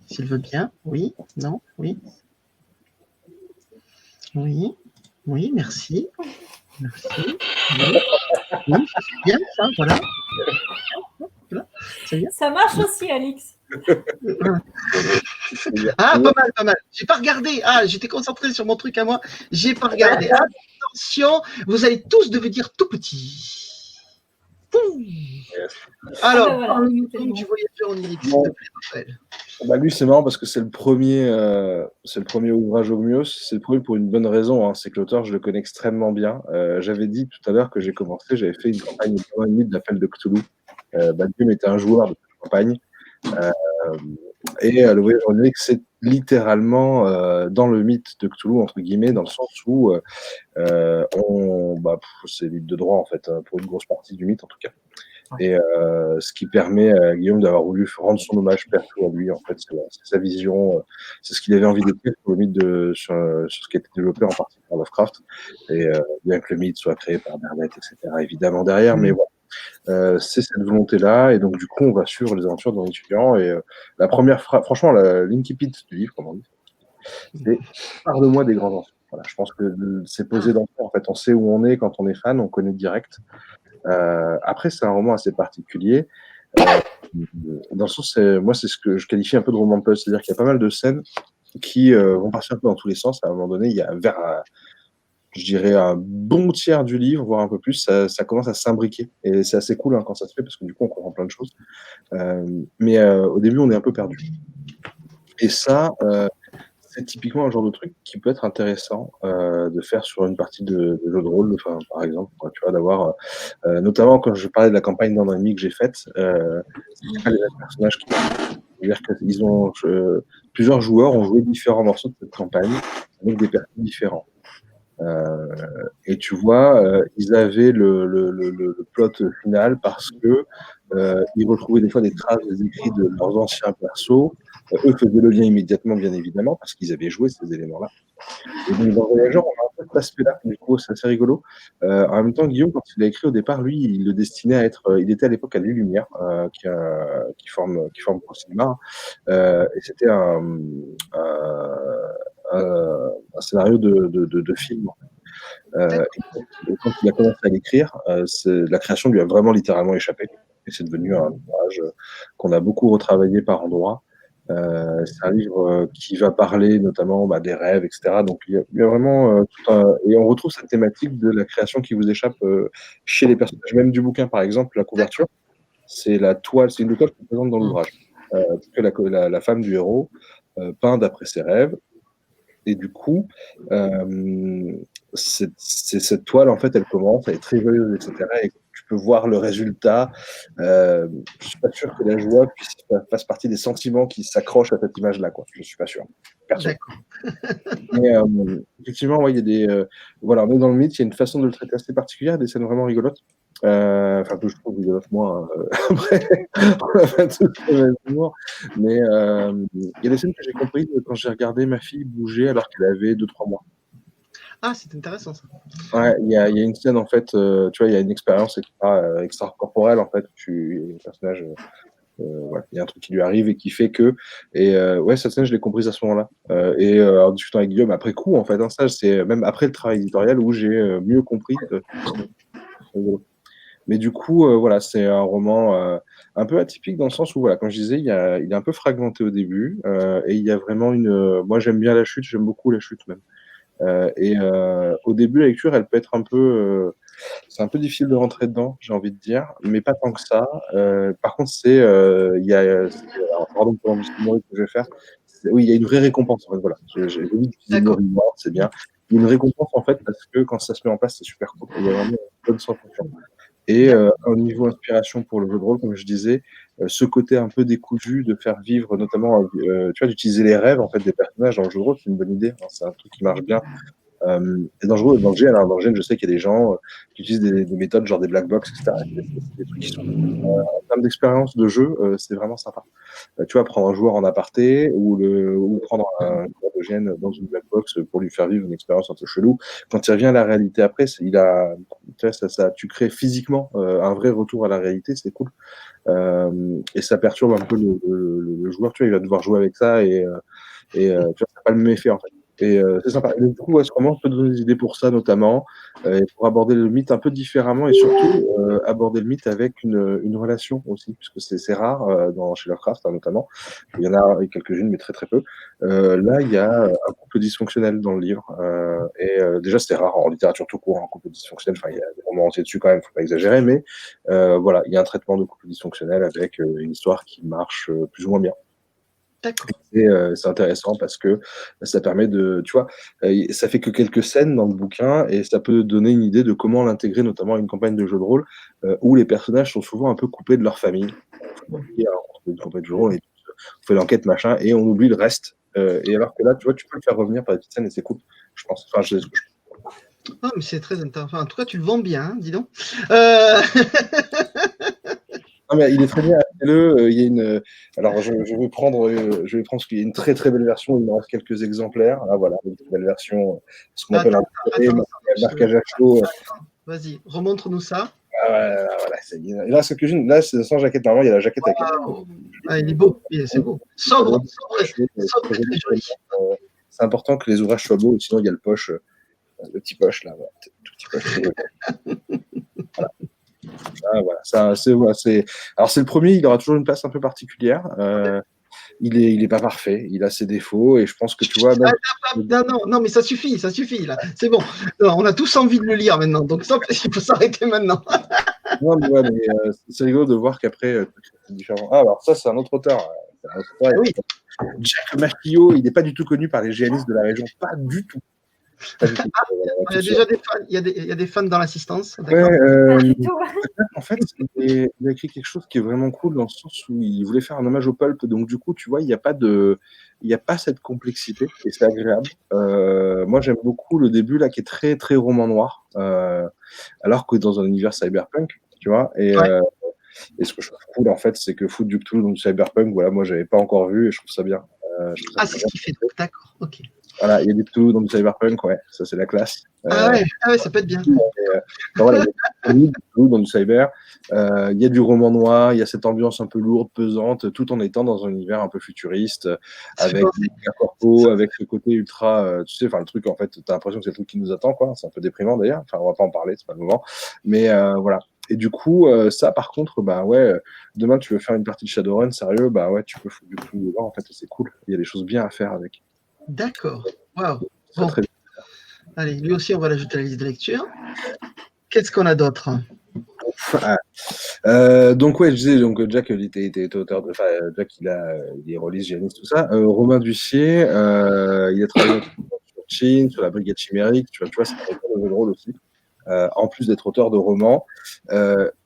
S'il veut bien, oui, non, oui. Oui, merci. Oui, c'est bien ça, voilà. Ça marche aussi, Alix. Ah, pas mal. J'ai pas regardé. Ah, j'étais concentré sur mon truc à moi. J'ai pas regardé. Attention, vous allez tous devenir tout petits. Alors, parle-nous du voyageur onirique, s'il te plaît, Raphaël. Bah lui, c'est marrant parce que c'est le premier ouvrage Ogmios. C'est le premier pour une bonne raison, hein, c'est que l'auteur, je le connais extrêmement bien. J'avais dit tout à l'heure que j'avais fait une campagne de 1 an et demi de l'appel de Cthulhu. Guillaume était un joueur de cette campagne. Et le voyage onirique, c'est littéralement dans le mythe de Cthulhu, entre guillemets, dans le sens où c'est libre de droit, en fait, pour une grosse partie du mythe, en tout cas. Et ce qui permet à Guillaume d'avoir voulu rendre son hommage perso à lui, en fait, c'est sa vision, c'est ce qu'il avait envie d'écrire sur le mythe sur ce qui a été développé en partie par Lovecraft. Et bien que le mythe soit créé par Burnett, etc., évidemment derrière, mais voilà. C'est cette volonté-là, et donc du coup on va suivre les aventures d'un étudiant, et la première phrase, franchement, l'incipit du livre, comme on dit, c'est « Parle-moi des grands anciens ». Voilà, je pense que c'est posé dans le fond, en fait, on sait où on est quand on est fan, on connaît direct. Après, c'est un roman assez particulier, dans le sens, moi c'est ce que je qualifie un peu de roman puzzle, c'est-à-dire qu'il y a pas mal de scènes qui vont partir un peu dans tous les sens. À un moment donné, il y a je dirais un bon tiers du livre, voire un peu plus, ça commence à s'imbriquer. Et c'est assez cool quand ça se fait, parce que du coup, on comprend plein de choses. Mais au début, on est un peu perdu. Et ça, c'est typiquement un genre de truc qui peut être intéressant de faire sur une partie de jeu de rôle, par exemple, tu vois, d'avoir, notamment quand je parlais de la campagne d'un an et demi que j'ai faite, c'est pas les mêmes personnages qui c'est-à-dire que plusieurs joueurs ont joué différents morceaux de cette campagne avec des personnages différents. Et tu vois, ils avaient le plot final parce que ils retrouvaient des fois des traces des écrits de leurs anciens persos. Eux faisaient le lien immédiatement, bien évidemment, parce qu'ils avaient joué ces éléments-là. Et donc, dans Voyageurs, on a un peu cet aspect-là, du coup, c'est assez rigolo. En même temps, Guillaume, quand il a écrit au départ, lui, il le destinait à être. Il était à l'époque à Nuit Lumière, qui forme Proxima. Et c'était un scénario de film. Et quand il a commencé à l'écrire, la création lui a vraiment littéralement échappé. Et c'est devenu un ouvrage qu'on a beaucoup retravaillé par endroits. C'est un livre qui va parler notamment des rêves, etc. Donc il y a vraiment et on retrouve cette thématique de la création qui vous échappe chez les personnages. Même du bouquin, par exemple, la couverture, c'est la toile, c'est une des toiles qui est présente dans l'ouvrage. Que la femme du héros peint d'après ses rêves. Et du coup, cette toile, en fait, elle commence, elle est très joyeuse, etc. Et tu peux voir le résultat. Je suis pas sûr que la joie fasse partie des sentiments qui s'accrochent à cette image-là, quoi. Je suis pas sûr. Perso. Mais effectivement, il y a des. Voilà, on est dans le mythe, il y a une façon de le traiter assez particulière, des scènes vraiment rigolotes. Enfin, que je trouve rigolote, moi. Après, on a pas tous le même humour. Mais il y a des scènes que j'ai comprises quand j'ai regardé ma fille bouger alors qu'elle avait 2-3 mois. Ah, c'est intéressant ça. Ouais, il y a une scène, en fait, tu vois, il y a une expérience extracorporelle, en fait, le personnage. Il y a un truc qui lui arrive et qui fait que. Et ouais, cette scène, je l'ai comprise à ce moment-là. Et en discutant avec Guillaume après coup, en fait, ça, c'est même après le travail éditorial où j'ai mieux compris. Mais du coup, voilà, c'est un roman un peu atypique dans le sens où, voilà, comme je disais, il est un peu fragmenté au début. Et il y a vraiment moi, j'aime bien la chute, j'aime beaucoup la chute même. Et au début, la lecture, elle peut être un peu. C'est un peu difficile de rentrer dedans, j'ai envie de dire, mais pas tant que ça. Par contre, alors, pardon pour l'embrouille que je vais faire. Oui, il y a une vraie récompense, en fait, voilà. J'ai envie d'utiliser le mot reward, c'est bien. Il y a une récompense, en fait, parce que quand ça se met en place, c'est super cool. Il y a vraiment une bonne sensation. Et au niveau inspiration pour le jeu de rôle, comme je disais, ce côté un peu décousu de faire vivre, notamment, tu vois, d'utiliser les rêves, en fait, des personnages dans le jeu de rôle, c'est une bonne idée. C'est un truc qui marche bien. Et dans le GN, je sais qu'il y a des gens qui utilisent des méthodes genre des black box, etc. C'est des trucs qui sont, en termes d'expérience de jeu, c'est vraiment sympa. Tu vois, prendre un joueur en aparté ou prendre un joueur de GN dans une black box pour lui faire vivre une expérience un peu chelou. Quand il revient à la réalité après, tu vois, tu crées physiquement un vrai retour à la réalité, c'est cool. Et ça perturbe un peu le joueur, tu vois, il va devoir jouer avec ça et tu vois, ça n'a pas le même effet en fait. Et c'est sympa. Et du coup, ce roman peut donner des idées pour ça, notamment, pour aborder le mythe un peu différemment et surtout aborder le mythe avec une relation aussi, puisque c'est rare chez Lovecraft, notamment. Il y en a quelques-unes, mais très très peu. Là, il y a un couple dysfonctionnel dans le livre. Et déjà, c'est rare en littérature tout court, un couple dysfonctionnel. Enfin, il y a des romans entiers dessus quand même, faut pas exagérer, mais voilà, il y a un traitement de couple dysfonctionnel avec une histoire qui marche plus ou moins bien. Et c'est intéressant parce que ça permet tu vois, ça fait que quelques scènes dans le bouquin et ça peut donner une idée de comment l'intégrer, notamment à une campagne de jeu de rôle où les personnages sont souvent un peu coupés de leur famille. Une campagne de jeu de rôle, on fait l'enquête, machin, et on oublie le reste. Et alors que là, tu vois, tu peux le faire revenir par des petites scènes et c'est cool, je pense. Enfin, Ah, mais c'est très intéressant. En tout cas, tu le vends bien, hein, dis donc. Euh, Non, mais il est très bien, achetez-le. Il y a une. Alors, je vais prendre parce qu'il y a une très très belle version. Il me reste quelques exemplaires. Ah voilà, une belle version, ce qu'on appelle Attends, marquage à chaud. Vas-y, remontre-nous ça. Ah, voilà, et là, ce que j'ai, là, c'est sans jaquette. Normalement, il y a la jaquette avec. Ah, il est beau, c'est beau. Sobre et très joli. C'est important que les ouvrages soient beaux, sinon il y a le poche, le petit poche là, voilà, tout petit poche. Voilà. Ah, voilà. Alors c'est le premier, il aura toujours une place un peu particulière. Il est pas parfait, il a ses défauts et je pense que tu vois. Non, mais ça suffit là. C'est bon. Non, on a tous envie de le lire maintenant, donc il faut s'arrêter maintenant. Non, mais, c'est rigolo de voir qu'après c'est différent. Ah, alors ça c'est un autre auteur. Oui. Jack Machio, il n'est pas du tout connu par les géanistes de la région, pas du tout. Il y a déjà des fans, il y a des fans dans l'assistance. Ouais, en fait, il a écrit quelque chose qui est vraiment cool dans le sens où il voulait faire un hommage au pulp. Donc du coup, tu vois, il n'y a pas cette complexité et c'est agréable. Moi, j'aime beaucoup le début là, qui est très très roman noir, alors que dans un univers cyberpunk, tu vois. Et ce que je trouve cool en fait, c'est que Foot du Cthulhu dans du cyberpunk, voilà, moi, j'avais pas encore vu et je trouve ça bien. C'est ce qu'il fait. D'accord. Ok. Voilà, il y a du Cthulhu dans du cyberpunk, ouais, ça c'est la classe. Ouais, ça peut être bien. Voilà, il y a du Cthulhu dans du cyber, il y a du roman noir, il y a cette ambiance un peu lourde, pesante, tout en étant dans un univers un peu futuriste, avec des corpos, avec ce côté ultra, tu sais, enfin le truc en fait, t'as l'impression que c'est le truc qui nous attend, quoi. C'est un peu déprimant d'ailleurs. Enfin, on va pas en parler, c'est pas le moment. Mais voilà. Et du coup, ça, par contre, bah ouais, demain tu veux faire une partie de Shadowrun, sérieux, bah ouais, tu peux foutre du Cthulhu dedans, en fait, c'est cool. Il y a des choses bien à faire avec. D'accord. Waouh. Bon. Allez, lui aussi, on va l'ajouter à la liste de lecture. Qu'est-ce qu'on a d'autre? Donc ouais, je disais, donc Jack il était auteur de, Jack il est rôliste, géaniste, tout ça. Romain Dussier, il a travaillé sur Chin, sur la Brigade Chimérique, tu vois, c'est un auteur de jeu de rôle aussi. En plus d'être auteur de romans,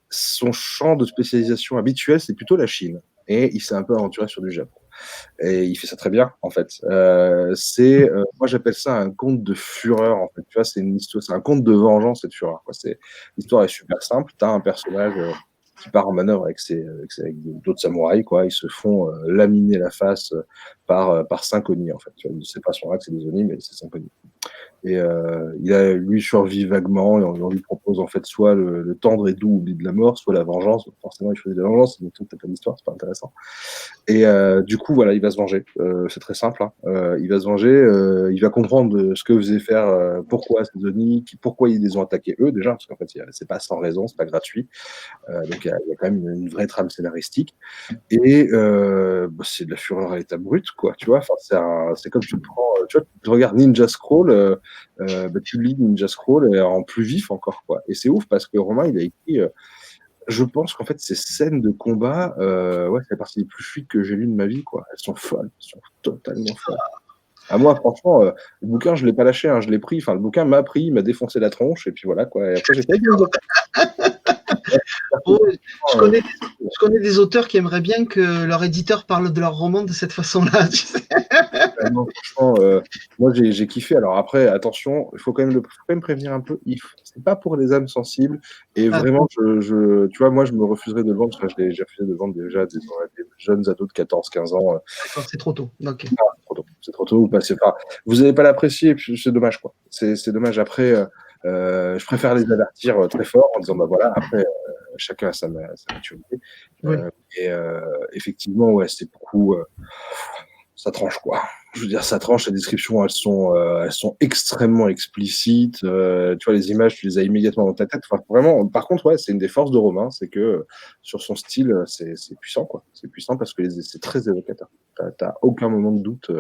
son champ de spécialisation habituel, c'est plutôt la Chine. Et il s'est un peu aventuré sur du Japon. Et il fait ça très bien, en fait. Moi, j'appelle ça un conte de fureur, en fait. Tu vois, c'est une histoire, c'est un conte de vengeance et de fureur, quoi. L'histoire est super simple. Tu as un personnage qui part en manœuvre avec d'autres samouraïs, quoi. Ils se font laminer la face par 5 Oni, en fait. Tu vois, c'est pas son axe, c'est des Oni, mais c'est 5 Oni. Et lui survit vaguement et on lui propose en fait soit le tendre et doux oubli de la mort, soit la vengeance. Donc, forcément, il choisit la vengeance, donc t'as pas d'histoire, c'est pas intéressant. Et du coup, voilà, il va se venger. C'est très simple. Hein. Il va se venger. Il va comprendre ce que faisait faire, pourquoi ces Oni, pourquoi ils les ont attaqués eux déjà, parce qu'en fait, c'est pas sans raison, c'est pas gratuit. Donc il y a quand même une vraie trame scénaristique. Et c'est de la fureur à l'état brut, quoi. Tu vois, enfin, c'est comme tu prends, tu vois, tu regardes Ninja Scroll. Tu lis Ninja Scroll en plus vif encore, quoi. Et c'est ouf parce que Romain, il a écrit, je pense qu'en fait, ces scènes de combat, ouais, c'est la partie les plus fluides que j'ai lues de ma vie, quoi. Elles sont folles, elles sont totalement folles. À moi, franchement, le bouquin, je l'ai pas lâché, hein, je l'ai pris. Enfin, le bouquin m'a pris, il m'a défoncé la tronche, et puis voilà, quoi. Et après, j'ai fait. Je connais des auteurs qui aimeraient bien que leur éditeur parle de leur roman de cette façon-là. Tu sais. Non, franchement, moi j'ai kiffé. Alors après, attention, il faut quand même prévenir un peu. C'est pas pour les âmes sensibles. Et vraiment, tu vois, moi je me refuserais de le vendre. Parce que j'ai refusé de le vendre déjà des jeunes ados de 14-15 ans. D'accord, c'est trop tôt. Okay. C'est trop tôt. Vous n'allez pas l'apprécier, c'est dommage, quoi. C'est dommage. Après, je préfère les avertir très fort en disant, bah voilà, après, chacun a sa maturité. Oui. Et effectivement, ouais, c'est beaucoup. Ça tranche, quoi. Je veux dire, ça tranche. Les descriptions, elles sont extrêmement explicites. Tu vois, les images, tu les as immédiatement dans ta tête. Enfin, vraiment. Par contre, ouais, c'est une des forces de Romain, c'est que sur son style, c'est puissant, quoi. C'est puissant parce que c'est très évocateur. T'as aucun moment de doute.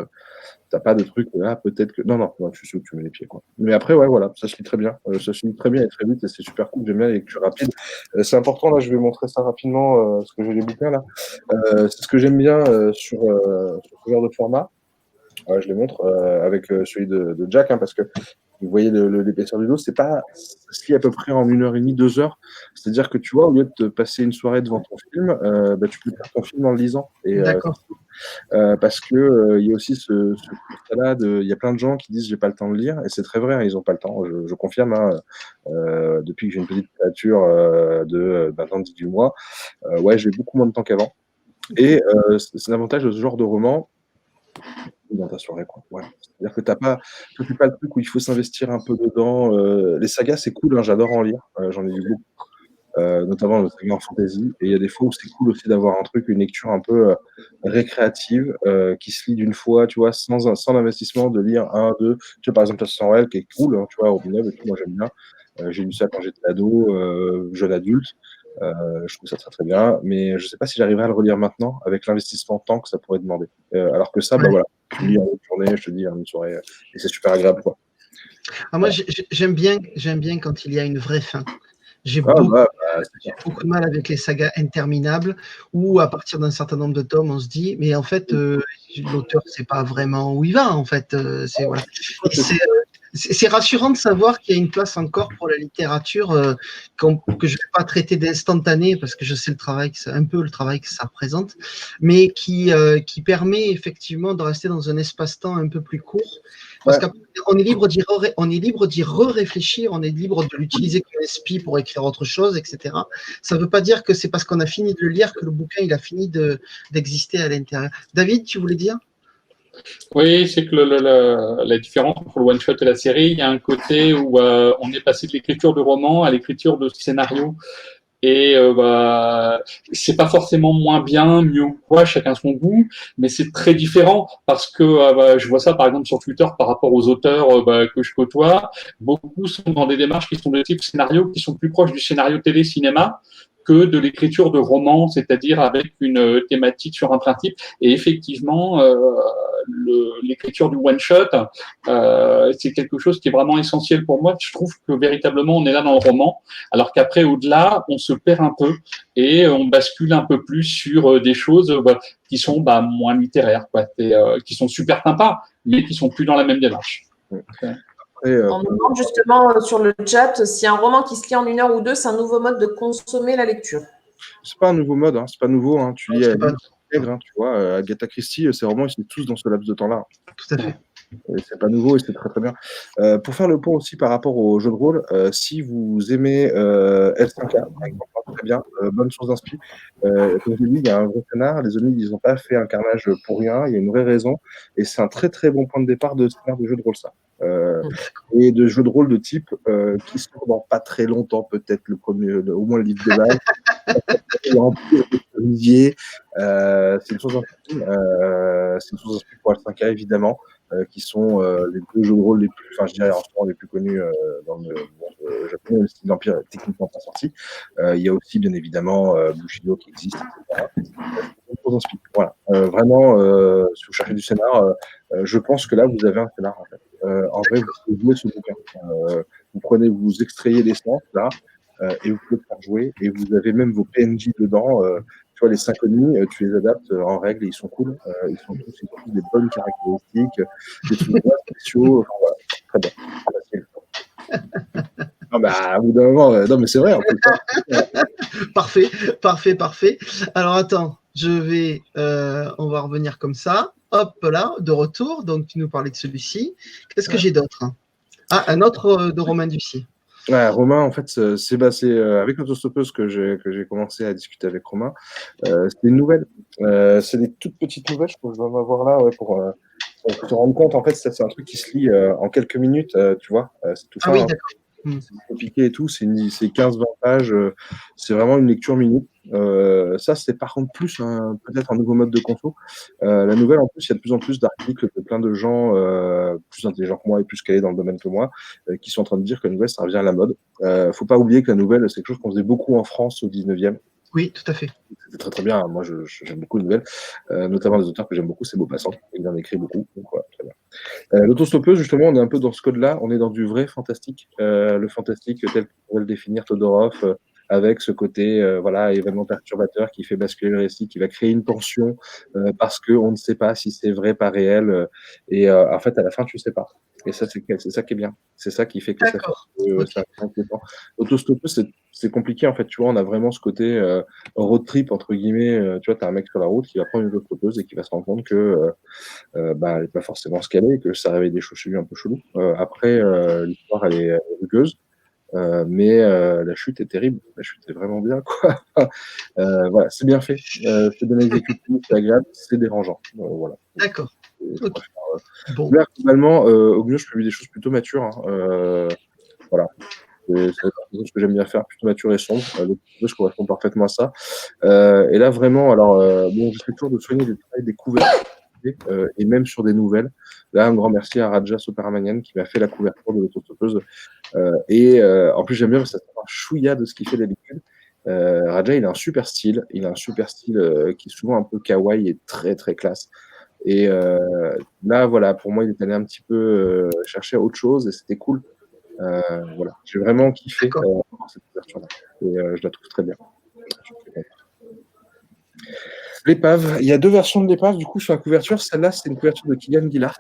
T'as pas de truc là, peut-être que. Non, je suis sûr que tu mets les pieds, quoi. Mais après, ouais, voilà, ça se lit très bien. Ça se lit très bien et très vite et c'est super cool. J'aime bien les lectures rapides. C'est important, là, je vais montrer ça rapidement, parce que j'ai les bouquins, là. C'est ce que j'aime bien sur ce genre de format. Je les montre avec celui de Jack, hein, parce que vous voyez l'épaisseur du dos, ça se lit à peu près en 1h30, 2 heures. C'est-à-dire que tu vois, au lieu de te passer une soirée devant ton film, tu peux faire ton film en le lisant. Et, D'accord. parce que il y a aussi ce constat-là il y a plein de gens qui disent j'ai pas le temps de lire, et c'est très vrai, hein, ils ont pas le temps. Je confirme, hein, depuis que j'ai une petite créature de 20 ans, 18 mois, ouais, j'ai beaucoup moins de temps qu'avant. Et c'est l'avantage de ce genre de roman dans ta soirée, quoi. Voilà. C'est-à-dire que toi, c'est pas le truc où il faut s'investir un peu dedans. Les sagas, c'est cool, hein, j'adore en lire. J'en ai lu beaucoup, notamment les sagas en fantasy. Et il y a des fois où c'est cool aussi d'avoir un truc, une lecture un peu récréative, qui se lit d'une fois, tu vois, sans investissement, de lire un, deux. Tu vois, par exemple, Assassin's Creed, qui est cool, hein, tu vois, Robin Hood et tout, moi j'aime bien. J'ai lu ça quand j'étais ado, jeune adulte. Je trouve ça très très bien, mais je sais pas si j'arriverai à le relire maintenant avec l'investissement de temps que ça pourrait demander. Alors que ça, bah Ouais. voilà, tu lis en une journée, je te dis, en une soirée, et c'est super agréable, quoi. Moi, j'aime bien quand il y a une vraie fin. J'ai Ah, beaucoup, bah, j'ai beaucoup de mal avec les sagas interminables où, à partir d'un certain nombre de tomes, on se dit, mais en fait, l'auteur ne sait pas vraiment où il va. En fait, voilà. Et c'est rassurant de savoir qu'il y a une place encore pour la littérature que je ne vais pas traiter d'instantané parce que je sais un peu le travail que ça représente, mais qui permet effectivement de rester dans un espace-temps un peu plus court. Parce Ouais. qu'on est libre d'y réfléchir, on est libre de l'utiliser comme esprit pour écrire autre chose, etc. Ça ne veut pas dire que c'est parce qu'on a fini de le lire que le bouquin il a fini d'exister à l'intérieur. David, tu voulais dire? Oui, c'est que la différence entre le one-shot et la série, il y a un côté où on est passé de l'écriture de roman à l'écriture de scénario. Et c'est pas forcément moins bien, mieux ou quoi, chacun son goût, mais c'est très différent parce que je vois ça par exemple sur Twitter par rapport aux auteurs que je côtoie. Beaucoup sont dans des démarches qui sont de type scénario, qui sont plus proches du scénario télé-cinéma que de l'écriture de romans, c'est-à-dire avec une thématique sur un principe. Et effectivement, l'écriture du one-shot, c'est quelque chose qui est vraiment essentiel pour moi. Je trouve que véritablement, on est là dans le roman, alors qu'après, au-delà, on se perd un peu et on bascule un peu plus sur des choses qui sont moins littéraires, quoi, qui sont super sympas, mais qui sont plus dans la même démarche. Après, On me demande justement sur le chat si un roman qui se lit en 1 heure ou 2, c'est un nouveau mode de consommer la lecture. c'est pas un nouveau mode, hein, c'est pas nouveau, hein. Tu lis C'est pas hein, tu vois, Agatha Christie, ces romans, ils sont tous dans ce laps de temps-là. tout à fait. Et c'est pas nouveau et c'est très très bien. Pour faire le point aussi par rapport au jeu de rôle, si vous aimez L5K, par exemple, très bien, bonne source d'inspi. Comme je l'ai dit, il y a un vrai scénar, les Omnides, ils n'ont pas fait un carnage pour rien, il y a une vraie raison, et c'est un très très bon point de départ de scénar de jeu de rôle, ça. Et de jeu de rôle de type qui sort dans pas très longtemps, peut-être au moins le livre de base. Olivier, c'est une source d'inspi pour L5K, évidemment. Qui sont les deux jeux de rôle les plus, enfin je dirais en ce moment les plus connus dans le monde japonais, même si l'Empire est techniquement pas sorti. Il y a aussi bien évidemment Bushido qui existe, etc. Voilà. Vraiment, si vous cherchez du scénar, je pense que là vous avez un scénar en fait. En vrai, vous pouvez jouer ce bouquin. Vous extrayez l'essence là, et vous pouvez le faire jouer, et vous avez même vos PNJ dedans. Tu vois, les synchronies, tu les adaptes en règle et ils sont cool. Ils ont tous des bonnes caractéristiques, des trucs bien spéciaux. Enfin, voilà, très bien. Non, bah, au bout d'un moment, non, mais c'est vrai. En fait, Parfait. Alors attends, on va revenir comme ça. Hop là, de retour. Donc tu nous parlais de celui-ci. Qu'est-ce que j'ai d'autre? Ah, un autre de Romain Ducier. Ouais, Romain, en fait, c'est avec l'autostoppeuse que j'ai commencé à discuter avec Romain. C'est une nouvelle. C'est des toutes petites nouvelles, je pense que je dois en avoir là, ouais, pour se rendre compte. En fait, c'est un truc qui se lit en quelques minutes, tu vois. C'est tout ça. Ah oui, Hein. d'accord. C'est compliqué et tout, c'est 15-20 pages, c'est vraiment une lecture minute. Ça, c'est par contre plus peut-être un nouveau mode de conso. La nouvelle, en plus, il y a de plus en plus d'articles de plein de gens plus intelligents que moi et plus calés dans le domaine que moi, qui sont en train de dire que la nouvelle, ça revient à la mode. Faut pas oublier que la nouvelle, c'est quelque chose qu'on faisait beaucoup en France au 19e. Oui, tout à fait. C'était très très bien. Moi, j'aime beaucoup les nouvelles, notamment les auteurs que j'aime beaucoup, c'est Maupassant. Il en écrit beaucoup, donc voilà, très bien. L'autostoppeuse, justement, on est un peu dans ce code-là, on est dans du vrai fantastique, le fantastique tel que pourrait le définir Todorov, avec ce côté voilà, événement perturbateur qui fait basculer le récit, qui va créer une tension parce qu'on ne sait pas si c'est vrai, pas réel, et en fait, à la fin, tu ne sais pas. Et ça, c'est ça qui est bien. C'est ça qui fait que ça D'accord. fait Ok. ça fait inquiétant. L'autostoppeuse, c'est compliqué en fait. Tu vois, on a vraiment ce côté road trip entre guillemets. Tu vois, t'as un mec sur la route qui va prendre une autostoppeuse et qui va se rendre compte que elle n'est pas forcément ce qu'elle est, et que ça réveille des choses chez lui un peu chelou. Après, l'histoire elle est rugueuse, mais la chute est terrible. La chute est vraiment bien, quoi. Voilà, c'est bien fait. C'est bien exécuté, c'est agréable, c'est dérangeant. Voilà. D'accord. Je Ok. préfère, Bon. là, globalement, au mieux, je publie des choses plutôt matures. Hein. Voilà. C'est quelque chose que j'aime bien faire, plutôt mature et sombre. Je correspond parfaitement à ça. Et là, vraiment, alors, bon, j'essaie toujours de soigner des détails des couvertures et même sur des nouvelles. Là, un grand merci à Raja Soparamanian qui m'a fait la couverture de l'autostoppeuse. En plus, j'aime bien parce que ça fait un chouïa de ce qu'il fait d'habitude. Raja, il a un super style. Il a un super style qui est souvent un peu kawaii et très, très classe. Et là, voilà, pour moi, il est allé un petit peu chercher autre chose et c'était cool. Voilà, j'ai vraiment kiffé cette couverture-là. Et je la trouve très bien. L'épave, il y a 2 versions de l'épave du coup sur la couverture. Celle-là, c'est une couverture de Kylian Gillard,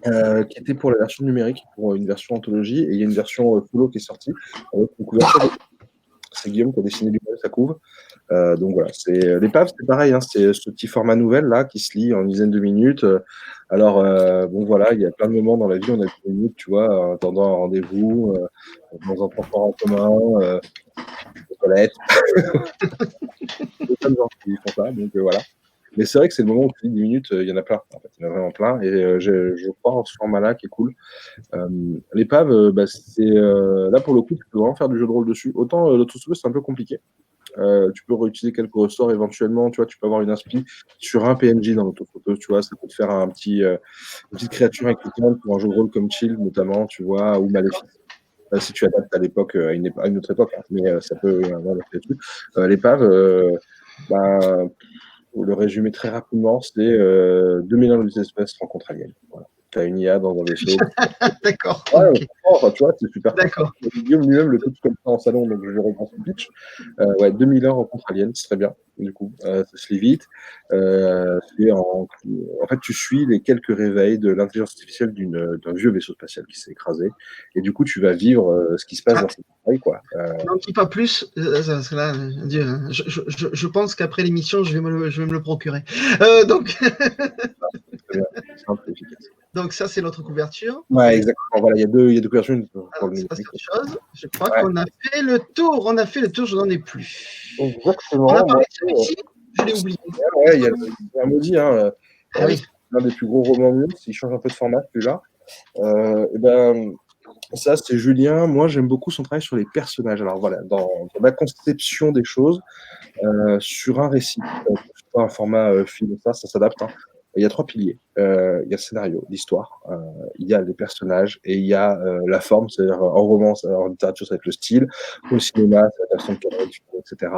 qui était pour la version numérique, pour une version anthologie, et il y a une version solo qui est sortie avec une couverture. C'est Guillaume qui a dessiné lui-même sa couve. Donc voilà, l'épave, c'est pareil, hein, c'est ce petit format nouvelle là qui se lit en une dizaine de minutes. Alors bon voilà, il y a plein de moments dans la vie, on a 10 minutes, tu vois, en attendant un rendez-vous, dans un transport en commun, aux toilettes. Il y a plein de gens qui font ça, donc voilà. Mais c'est vrai que c'est le moment où tu dis 10 minutes, il y en a plein, en fait, il y en a vraiment plein, et je crois en ce format-là qui est cool. L'épave, c'est là pour le coup, tu peux vraiment faire du jeu de rôle dessus. Autant l'autostoppeuse, c'est un peu compliqué. Tu peux réutiliser quelques ressorts éventuellement, tu vois, tu peux avoir une inspi sur un PNJ dans l'autostoppeuse, tu vois, ça peut te faire une petite créature inquiétante pour un jeu de rôle comme Chill, notamment, tu vois, ou Maléfice. Si tu adaptes à l'époque, à une autre époque, hein, mais ça peut avoir l'effet dessus. L'épave, pour le résumer très rapidement, c'est 2000 ans des espèces rencontrent aliens. Voilà. Tu as une IA dans un vaisseau. D'accord. Ouais, Ok. enfin, tu vois, c'est super. D'accord. Guillaume lui-même le pitch comme ça en salon, donc je reprends son pitch. Ouais, 2000 heures rencontre alien, c'est très bien, du coup, ça se lit vite. En fait, tu suis les quelques réveils de l'intelligence artificielle d'un vieux vaisseau spatial qui s'est écrasé, et du coup, tu vas vivre ce qui se passe dans cette réveil, quoi. N'en dis pas plus. Parce que là, Dieu, je pense qu'après l'émission, je vais me le procurer. Donc, Très bien, simple et efficace. donc ça, c'est l'autre couverture. Ouais, exactement. Voilà, il y a deux couvertures pour le Ça, c'est numérique. autre chose. Je crois Ouais. qu'on a fait le tour. On a fait le tour, je n'en ai plus. Exactement. On a parlé de celui-ci, je l'ai oublié. Ouais, il y a un maudit, hein. Ah oui. C'est l'un des plus gros romans news, il change un peu de format, celui-là. Et ben, ça, c'est Julien. Moi, j'aime beaucoup son travail sur les personnages. Alors voilà, dans la conception des choses, sur un récit, pas un format film, ça s'adapte. Hein. Il y a 3 piliers. Il y a le scénario, l'histoire, il y a les personnages et il y a la forme, c'est-à-dire en roman, en littérature, ça va être le style, au cinéma, ça va être la façon de cadrer, etc.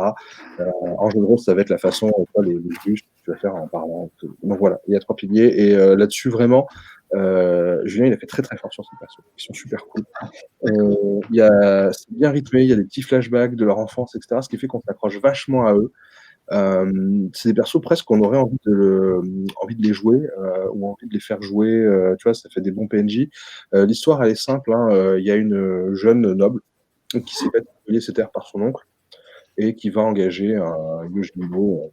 En jeu de rôle, ça va être la façon, les juges que tu vas faire en parlant. Donc voilà, il y a 3 piliers et là-dessus, vraiment, Julien, il a fait très très fort sur ces persos. Ils sont super cool. C'est bien rythmé, il y a des petits flashbacks de leur enfance, etc. Ce qui fait qu'on s'accroche vachement à eux. C'est des persos presque qu'on aurait envie de les jouer ou envie de les faire jouer. Tu vois, ça fait des bons PNJ. L'histoire, elle est simple. Hein. Il y a une jeune noble qui s'est fait voler ses terres par son oncle et qui va engager un Yojimbo,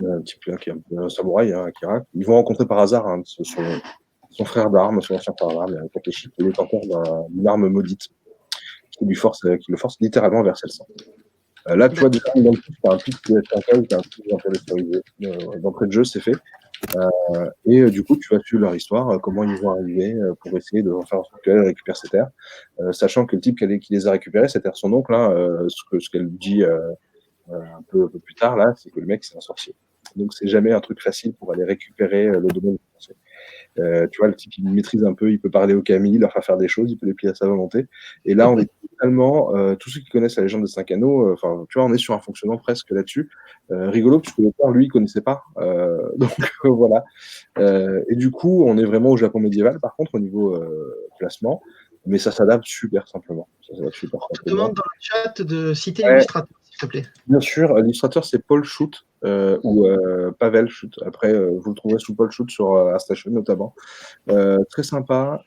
un type là, qui est un peu un samouraï, hein, Akira. Ils vont rencontrer par hasard son frère d'armes, son ancien frère d'armes, Takeshi, qui est détenteur d'une arme maudite qui le force littéralement vers celle-ci. Là, tu vois, déjà, dans le pitch, tu as un pitch qui est un cas où tu as un pitch intellectualisé. D'entrée de jeu, c'est fait. Du coup, tu vas suivre leur histoire, comment ils vont arriver pour essayer de faire en sorte qu'elle récupère ses terres. Sachant que le type qui les a récupérées, c'était son oncle. Hein, ce qu'elle dit un peu plus tard, là, c'est que le mec, c'est un sorcier. Donc, c'est jamais un truc facile pour aller récupérer le domaine du sorcier. Tu vois, le type, il maîtrise un peu, il peut parler aux Camille, leur faire des choses, il peut les plier à sa volonté. Et là, on est totalement, tous ceux qui connaissent la légende des 5 anneaux, tu vois, on est sur un fonctionnement presque là-dessus. Rigolo, puisque l'auteur, lui, il connaissait pas. Donc, voilà. Et du coup, on est vraiment au Japon médiéval, par contre, au niveau placement. Mais ça s'adapte super simplement. On te demande dans le chat de citer Ouais. l'illustrateur. te plaît. Bien sûr, l'illustrateur c'est Paul Schut ou Pavel Schut. Après, vous le trouverez sous Paul Schut sur ArtStation notamment. Très sympa,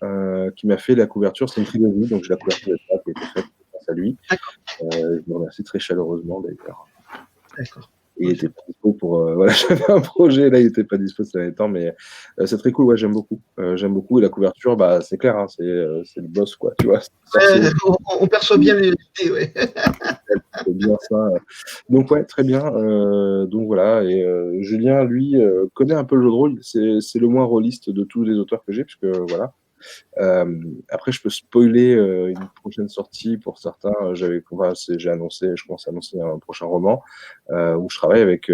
qui m'a fait la couverture. C'est une trilogie, donc j'ai la couverture de ça qui a été faite grâce à lui. Je le remercie très chaleureusement d'ailleurs. D'accord. Il était pas dispo pour. Voilà, j'avais un projet, là il était pas dispo ces derniers temps, mais c'est très cool, ouais, j'aime beaucoup. J'aime beaucoup. Et la couverture, bah, c'est clair, hein, c'est le boss, quoi, tu vois. On perçoit bien l'idée, ouais. C'est bien ça. Donc, ouais, très bien. Donc, voilà. Et Julien, lui, connaît un peu le jeu de rôle. C'est le moins rôliste de tous les auteurs que j'ai, puisque voilà. Après, je peux spoiler une prochaine sortie pour certains. J'ai annoncé, je commence à annoncer un prochain roman où je travaille avec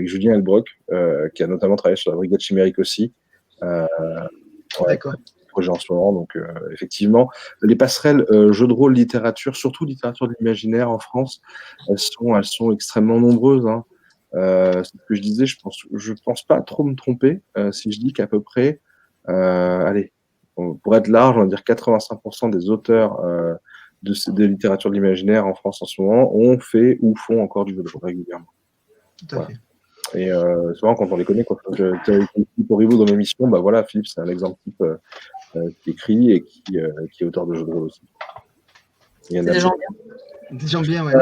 Julien Elbrock, qui a notamment travaillé sur la Brigade Chimérique aussi. D'accord. Projet en ce moment, donc effectivement, les passerelles jeux de rôle, littérature, surtout littérature de l'imaginaire en France, elles sont extrêmement nombreuses. Hein. C'est ce que je disais, je pense pas trop me tromper si je dis qu'à peu près, allez, pour être large, on va dire 85% des auteurs de littérature de l'imaginaire en France en ce moment ont fait ou font encore du jeu de rôle régulièrement. Tout à fait. Et c'est marrant quand on les connaît, quand Philippe Orivo dans l'émission, bah voilà, Philippe c'est un exemple type qui écrit et qui est auteur de jeux de rôle aussi. C'est des gens bien. Des gens bien, ouais.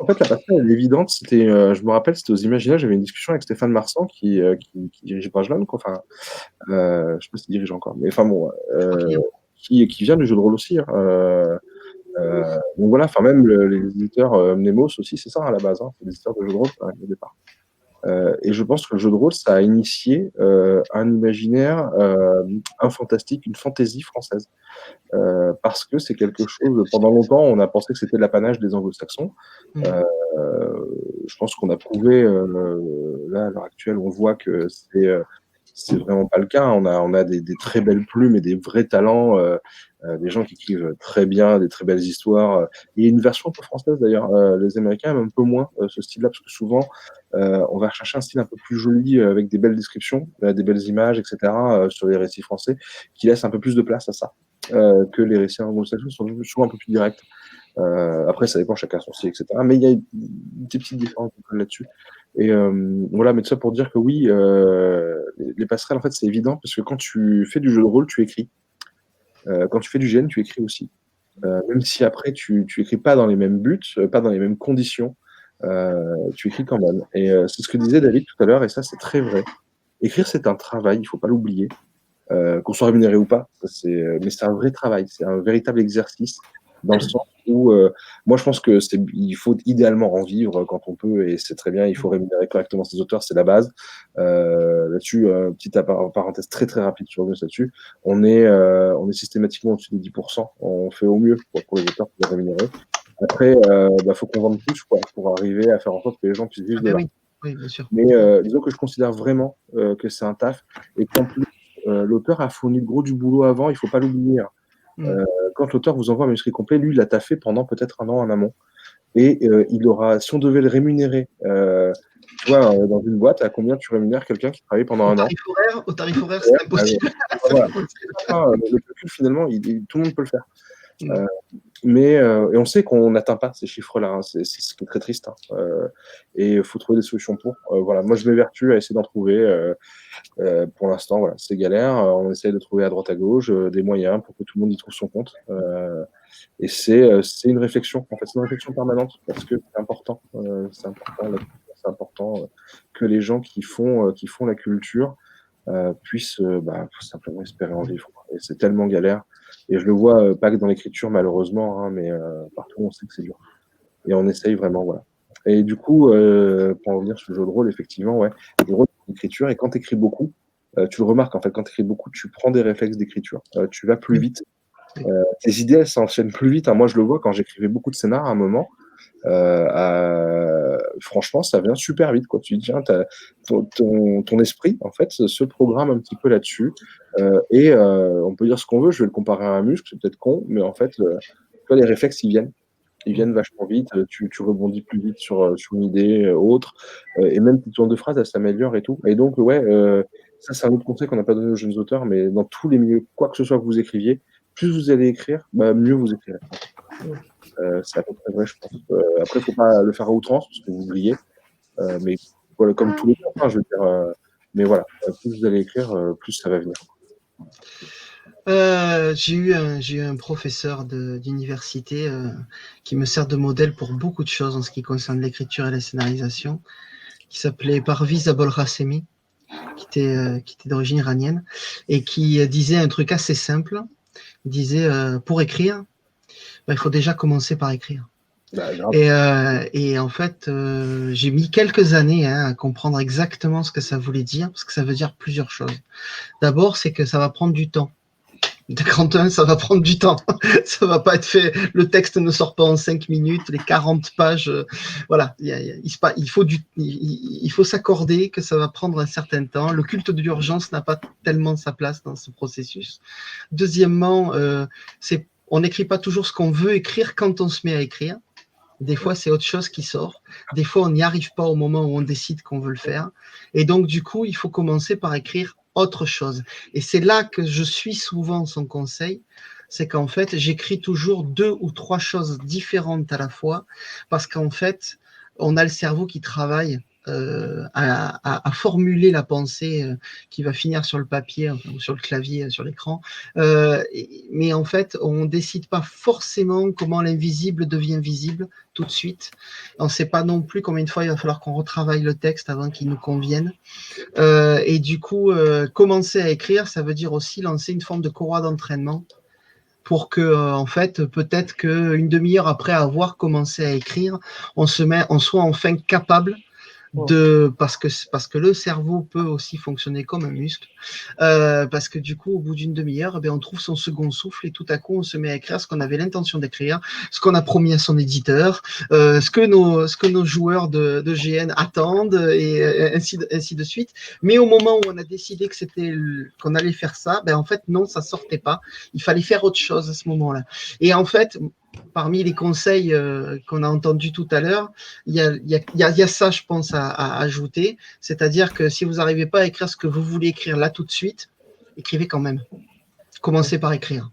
En fait, la passerelle, elle est évidente. Je me rappelle, c'était aux Imaginaires, j'avais une discussion avec Stéphane Marsan qui dirigeait Page-Lan, quoi. Enfin, je sais pas s'il dirige encore, mais enfin bon, qui vient du jeu de rôle aussi. Hein. Donc voilà, enfin même les éditeurs Mnemos aussi, c'est ça à la base, hein, c'est des éditeurs de jeux de rôle au départ. Et je pense que le jeu de rôle, ça a initié un imaginaire, un fantastique, une fantaisie française. Parce que c'est quelque chose, pendant longtemps, on a pensé que c'était l'apanage des anglo-saxons. Je pense qu'on a prouvé, là, à l'heure actuelle, on voit que c'est vraiment pas le cas. On a des très belles plumes et des vrais talents, des gens qui écrivent très bien, des très belles histoires. Il y a une version un peu française d'ailleurs. Les Américains aiment un peu moins ce style-là, parce que souvent, on va rechercher un style un peu plus joli, avec des belles descriptions, des belles images, etc., sur les récits français, qui laissent un peu plus de place à ça. Que les récits anglo-saxons sont souvent un peu plus directs. Après, ça dépend, chacun son style, etc. Mais il y a des petites différences là-dessus. Et voilà, mais tout ça pour dire que oui, les passerelles, en fait, c'est évident, parce que quand tu fais du jeu de rôle, tu écris. Quand tu fais du GN, tu écris aussi. Même si après, tu écris pas dans les mêmes buts, pas dans les mêmes conditions, tu écris quand même. Et c'est ce que disait David tout à l'heure, et ça, c'est très vrai. Écrire, c'est un travail, il faut pas l'oublier. Qu'on soit rémunéré ou pas, mais c'est un vrai travail, c'est un véritable exercice, dans le sens où moi je pense que il faut idéalement en vivre quand on peut, et c'est très bien, il faut rémunérer correctement ses auteurs, c'est la base. Là-dessus, petite parenthèse très très rapide sur nous là-dessus, on est systématiquement au-dessus des 10%, on fait au mieux pour les auteurs, pour les rémunérer. Après, faut qu'on vende plus, quoi, pour arriver à faire en sorte que les gens puissent vivre de là. Oui, bien sûr. Mais disons que je considère vraiment que c'est un taf, et qu'en plus l'auteur a fourni le gros du boulot avant, il ne faut pas l'oublier. Quand l'auteur vous envoie un manuscrit complet, lui, il l'a taffé pendant peut-être un an en amont. Et il aura, si on devait le rémunérer, tu vois, dans une boîte, à combien tu rémunères quelqu'un qui travaille pendant un an? Au tarif horaire, c'est impossible. Voilà. Le calcul, finalement, tout le monde peut le faire. Mais et on sait qu'on n'atteint pas ces chiffres-là, hein, c'est ce qui est très triste. Hein. Et il faut trouver des solutions pour. Voilà, moi je m'évertue à essayer d'en trouver. Pour l'instant, voilà, c'est galère. On essaie de trouver à droite à gauche des moyens pour que tout le monde y trouve son compte. Et c'est une réflexion. En fait, c'est une réflexion permanente, parce que c'est important. C'est important que les gens qui font la culture puissent simplement espérer en vivre. Et c'est tellement galère. Et je le vois pas que dans l'écriture, malheureusement, hein, mais partout on sait que c'est dur. Et on essaye vraiment, voilà. Et du coup, pour en revenir sur le jeu de rôle, effectivement, ouais, le jeu de rôle, c'est l'écriture. Et quand tu écris beaucoup, tu le remarques, en fait, quand tu écris beaucoup, tu prends des réflexes d'écriture. Tu vas plus vite. Tes idées, elles s'enchaînent plus vite. Hein. Moi, je le vois quand j'écrivais beaucoup de scénars à un moment. Franchement, ça vient super vite, quoi. Tu te dis, tiens, ton esprit, en fait, se programme un petit peu là-dessus. Et on peut dire ce qu'on veut, je vais le comparer à un muscle, c'est peut-être con, mais en fait, les réflexes, ils viennent vachement vite, tu rebondis plus vite sur une idée autre, et même tes tours de phrase, elles s'améliorent et tout. Et donc, ouais, ça, c'est un autre conseil qu'on n'a pas donné aux jeunes auteurs, mais dans tous les milieux, quoi que ce soit que vous écriviez, plus vous allez écrire, mieux vous écrirez. C'est à peu près vrai, je pense. Après, il ne faut pas le faire à outrance, parce que vous oubliez. Mais voilà, comme tous les gens, hein, je veux dire. Mais voilà, plus vous allez écrire, plus ça va venir. J'ai eu un professeur d'université qui me sert de modèle pour beaucoup de choses en ce qui concerne l'écriture et la scénarisation, qui s'appelait Parviz Abolghasemi, qui était d'origine iranienne, et qui disait un truc assez simple. Il disait, pour écrire, il faut déjà commencer par écrire. Et en fait, j'ai mis quelques années à comprendre exactement ce que ça voulait dire, parce que ça veut dire plusieurs choses. D'abord, c'est que ça va prendre du temps. Quand ça va prendre du temps. Ça va pas être fait. Le texte ne sort pas en 5 minutes, les 40 pages. Voilà. Il faut s'accorder que ça va prendre un certain temps. Le culte de l'urgence n'a pas tellement sa place dans ce processus. Deuxièmement, on n'écrit pas toujours ce qu'on veut écrire quand on se met à écrire. Des fois, c'est autre chose qui sort. Des fois, on n'y arrive pas au moment où on décide qu'on veut le faire. Et donc, du coup, il faut commencer par écrire autre chose. Et c'est là que je suis souvent son conseil, c'est qu'en fait, j'écris toujours 2 ou 3 choses différentes à la fois, parce qu'en fait, on a le cerveau qui travaille à formuler la pensée qui va finir sur le papier ou sur le clavier, sur l'écran. Mais en fait, on ne décide pas forcément comment l'invisible devient visible tout de suite. On ne sait pas non plus combien de fois il va falloir qu'on retravaille le texte avant qu'il nous convienne. Et du coup, commencer à écrire, ça veut dire aussi lancer une forme de courroie d'entraînement pour que, en fait, peut-être qu'une demi-heure après avoir commencé à écrire, on soit enfin capable parce que le cerveau peut aussi fonctionner comme un muscle, parce que du coup, au bout d'une demi-heure, on trouve son second souffle et tout à coup, on se met à écrire ce qu'on avait l'intention d'écrire, ce qu'on a promis à son éditeur, ce que nos joueurs de GN attendent et ainsi de suite. Mais au moment où on a décidé qu'on allait faire ça, en fait, non, ça sortait pas. Il fallait faire autre chose à ce moment-là. Et en fait, parmi les conseils qu'on a entendus tout à l'heure, il y a ça, je pense, à ajouter. C'est-à-dire que si vous n'arrivez pas à écrire ce que vous voulez écrire là tout de suite, écrivez quand même. Commencez par écrire.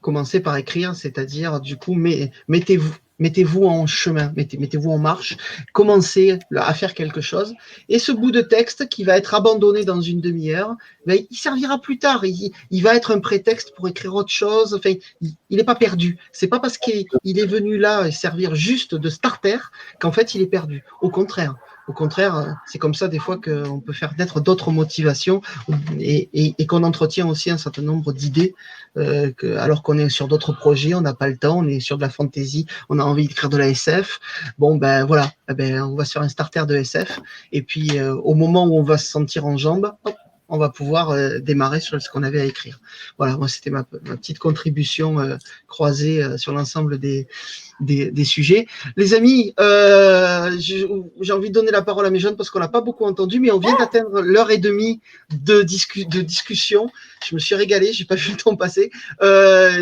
Commencez par écrire, c'est-à-dire, du coup, mettez-vous en chemin, mettez-vous en marche, commencez à faire quelque chose. Et ce bout de texte qui va être abandonné dans une demi-heure, il servira plus tard. Il va être un prétexte pour écrire autre chose. Enfin, il n'est pas perdu. C'est pas parce qu'il est venu là servir juste de starter qu'en fait, il est perdu. Au contraire, c'est comme ça des fois qu'on peut faire naître d'autres motivations et qu'on entretient aussi un certain nombre d'idées alors qu'on est sur d'autres projets, on n'a pas le temps, on est sur de la fantasy, on a envie d'écrire de la SF. Bon, voilà, on va sur un starter de SF et puis au moment où on va se sentir en jambes, hop, on va pouvoir démarrer sur ce qu'on avait à écrire. Voilà, moi, c'était ma petite contribution croisée sur l'ensemble des sujets. Les amis, j'ai envie de donner la parole à mes jeunes parce qu'on n'a pas beaucoup entendu, mais on vient d'atteindre l'heure et demie de discussion. Je me suis régalé, j'ai pas vu le temps passer.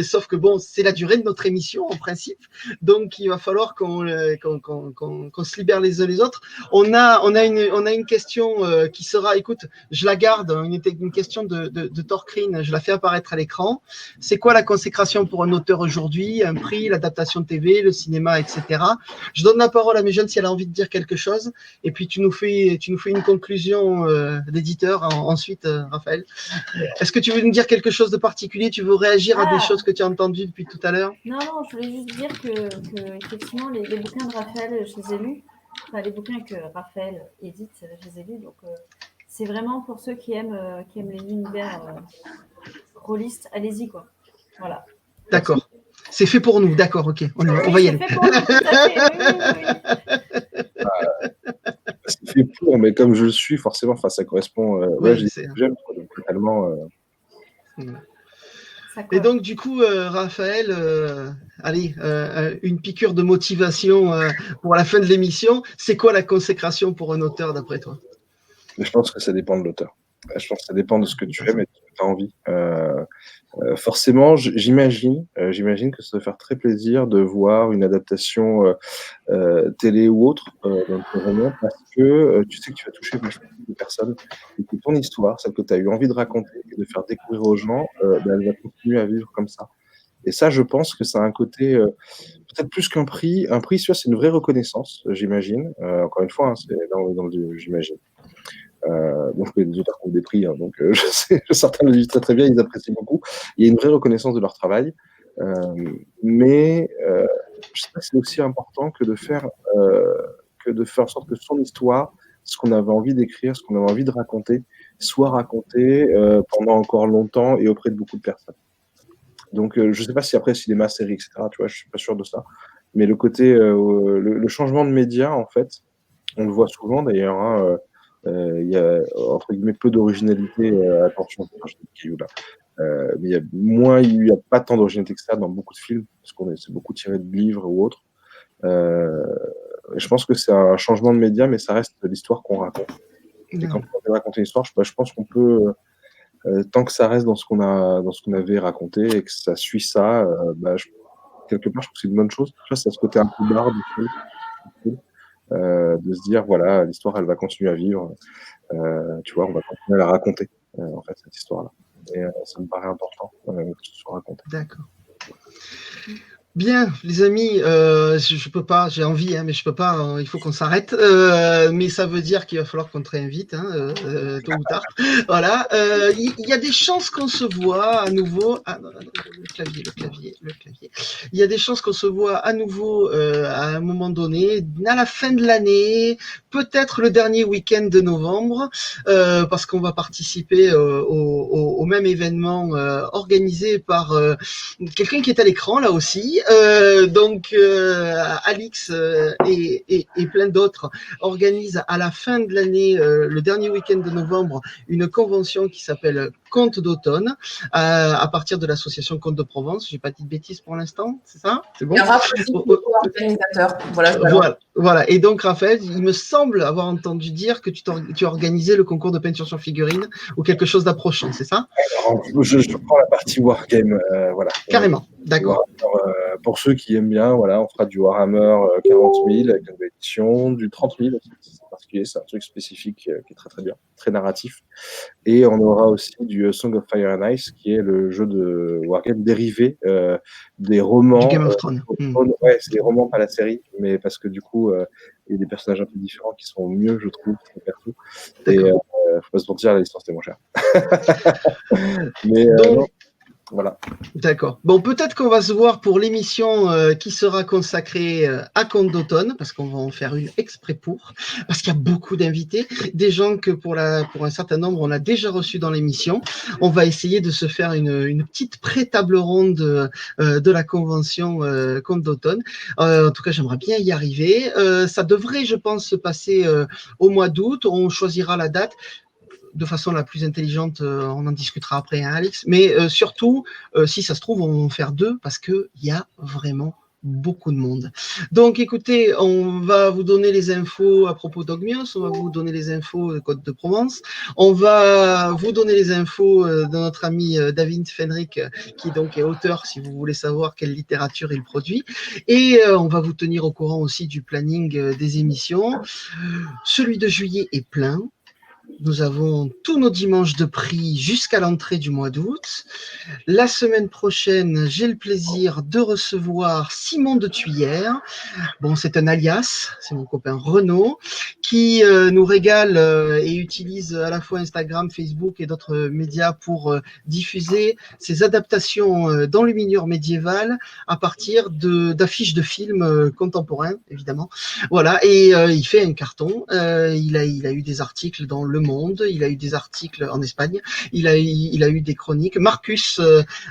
Sauf que bon, c'est la durée de notre émission en principe, donc il va falloir qu'on se libère les uns les autres. On a une question qui sera, écoute, je la garde, une question de Torcrin, je la fais apparaître à l'écran. C'est quoi la consécration pour un auteur aujourd'hui? Un prix, l'adaptation TV, le cinéma, etc. Je donne la parole à mes jeunes si elle a envie de dire quelque chose, et puis tu nous fais une conclusion d'éditeur ensuite, Raphaël. Est-ce que tu veux nous dire quelque chose de particulier? Tu veux réagir à des choses que tu as entendues depuis tout à l'heure? Non, je voulais juste dire que effectivement, les bouquins de Raphaël, je les ai lus. Enfin, les bouquins que Raphaël édite, je les ai lus. Donc, c'est vraiment pour ceux qui aiment les univers rôlistes. Allez-y, quoi. Voilà. D'accord. C'est fait pour nous. D'accord, ok. On va y aller. C'est fait pour nous, tout à fait. Oui. C'est fait pour, mais comme je le suis, forcément, ça correspond. J'aime totalement. Et donc, du coup, Raphaël, allez, une piqûre de motivation pour la fin de l'émission. C'est quoi la consécration pour un auteur, d'après toi? Je pense que ça dépend de l'auteur. Je pense que ça dépend de ce que tu aimes et de ce que tu as envie. Forcément, j'imagine que ça doit faire très plaisir de voir une adaptation télé ou autre dans ton roman, parce que tu sais que tu vas toucher vachement de personnes et que ton histoire, celle que tu as eu envie de raconter et de faire découvrir aux gens, elle va continuer à vivre comme ça. Et ça, je pense que ça a un côté peut-être plus qu'un prix. Un prix, c'est une vraie reconnaissance, j'imagine. Encore une fois, hein, c'est dans le j'imagine. Bon, je connais des auteurs qui ont des prix, hein, donc je sais, certains le disent très très bien, ils apprécient beaucoup. Il y a une vraie reconnaissance de leur travail, mais je sais pas si c'est aussi important que de faire en sorte que son histoire, ce qu'on avait envie d'écrire, ce qu'on avait envie de raconter, soit raconté pendant encore longtemps et auprès de beaucoup de personnes. Donc, je sais pas si après cinéma, série, etc. Tu vois, je suis pas sûr de ça. Mais le côté, le changement de média, en fait, on le voit souvent d'ailleurs. Hein, il y a entre guillemets peu d'originalité. Attention, je dis caillou là. Mais il y a pas tant d'originalité que ça dans beaucoup de films, parce c'est beaucoup tiré de livres ou autres. Je pense que c'est un changement de média, mais ça reste l'histoire qu'on raconte. Et quand on veut raconter une histoire, je pense qu'on peut, tant que ça reste dans ce qu'on avait raconté et que ça suit ça, quelque part, je trouve que c'est une bonne chose. Tu vois, ça a ce côté un peu barre du film, de se dire, voilà, l'histoire, elle va continuer à vivre. Tu vois, on va continuer à la raconter, en fait, cette histoire-là. Et ça me paraît important que ce soit raconté. D'accord. Bien, les amis, je peux pas, j'ai envie, hein, mais je peux pas, il faut qu'on s'arrête. Mais ça veut dire qu'il va falloir qu'on te réinvite, hein, tôt ou tard. Voilà, il y a des chances qu'on se voit à nouveau. Ah, non, le clavier. Il y a des chances qu'on se voit à nouveau à un moment donné, à la fin de l'année, peut-être le dernier week-end de novembre, parce qu'on va participer au même événement organisé par quelqu'un qui est à l'écran là aussi. Donc Alix et plein d'autres organisent à la fin de l'année, le dernier week-end de novembre, une convention qui s'appelle Contes d'automne, à partir de l'association Contes de Provence. J'ai pas dit de bêtises pour l'instant, c'est ça? C'est bon? Organisateur. Voilà. Et donc Raphaël, il me semble avoir entendu dire que tu organisais le concours de peinture sur figurine ou quelque chose d'approchant, c'est ça? Alors, je prends la partie Wargame, voilà. Carrément, d'accord. Pour ceux qui aiment bien, voilà, on fera du Warhammer 40 000 avec une nouvelle édition, du 30 000, c'est particulier, c'est un truc spécifique qui est très très bien, très narratif. Et on aura aussi du Song of Fire and Ice, qui est le jeu de Wargame dérivé des romans. Du Game of Thrones. Ouais, c'est des romans, pas la série, mais parce que du coup, il y a des personnages un peu différents qui sont mieux, je trouve, perso. Et faut pas se mentir, la licence est moins chère. Mais non. Voilà. D'accord. Bon, peut-être qu'on va se voir pour l'émission qui sera consacrée à Contes d'automne, parce qu'on va en faire une exprès parce qu'il y a beaucoup d'invités, des gens que pour un certain nombre, on a déjà reçus dans l'émission. On va essayer de se faire une petite pré-table ronde de la convention Contes d'automne. En tout cas, j'aimerais bien y arriver. Ça devrait, je pense, se passer au mois d'août. On choisira la date de façon la plus intelligente, on en discutera après, hein, Alex. Mais surtout, si ça se trouve, on va en faire 2 parce qu'il y a vraiment beaucoup de monde. Donc, écoutez, on va vous donner les infos à propos d'Ogmios, on va vous donner les infos de Côte de Provence, on va vous donner les infos de notre ami David Fenrick, qui donc est auteur, si vous voulez savoir quelle littérature il produit, et on va vous tenir au courant aussi du planning des émissions. Celui de juillet est plein. Nous avons tous nos dimanches de prix jusqu'à l'entrée du mois d'août. La semaine prochaine, j'ai le plaisir de recevoir Simon de Tuyère. Bon, c'est un alias, c'est mon copain Renaud, qui nous régale et utilise à la fois Instagram, Facebook et d'autres médias pour diffuser ses adaptations d'enluminure médiévale à partir d'affiches de films contemporains, évidemment. Voilà, et il fait un carton. Il a eu des articles dans Le Monde, il a eu des articles en Espagne, il a eu des chroniques. Marcus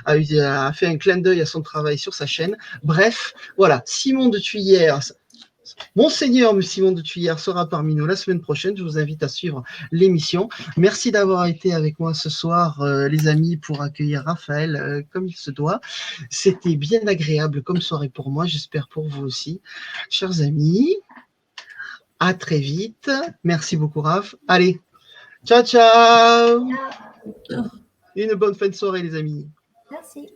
a fait un clin d'œil à son travail sur sa chaîne. Bref, voilà, Simon de Tuyère, Monseigneur Simon de Tuyère sera parmi nous la semaine prochaine. Je vous invite à suivre l'émission. Merci d'avoir été avec moi ce soir, les amis, pour accueillir Raphaël comme il se doit. C'était bien agréable comme soirée pour moi, j'espère pour vous aussi. Chers amis, à très vite. Merci beaucoup, Raph. Allez, ciao, ciao. Une bonne fin de soirée, les amis. Merci.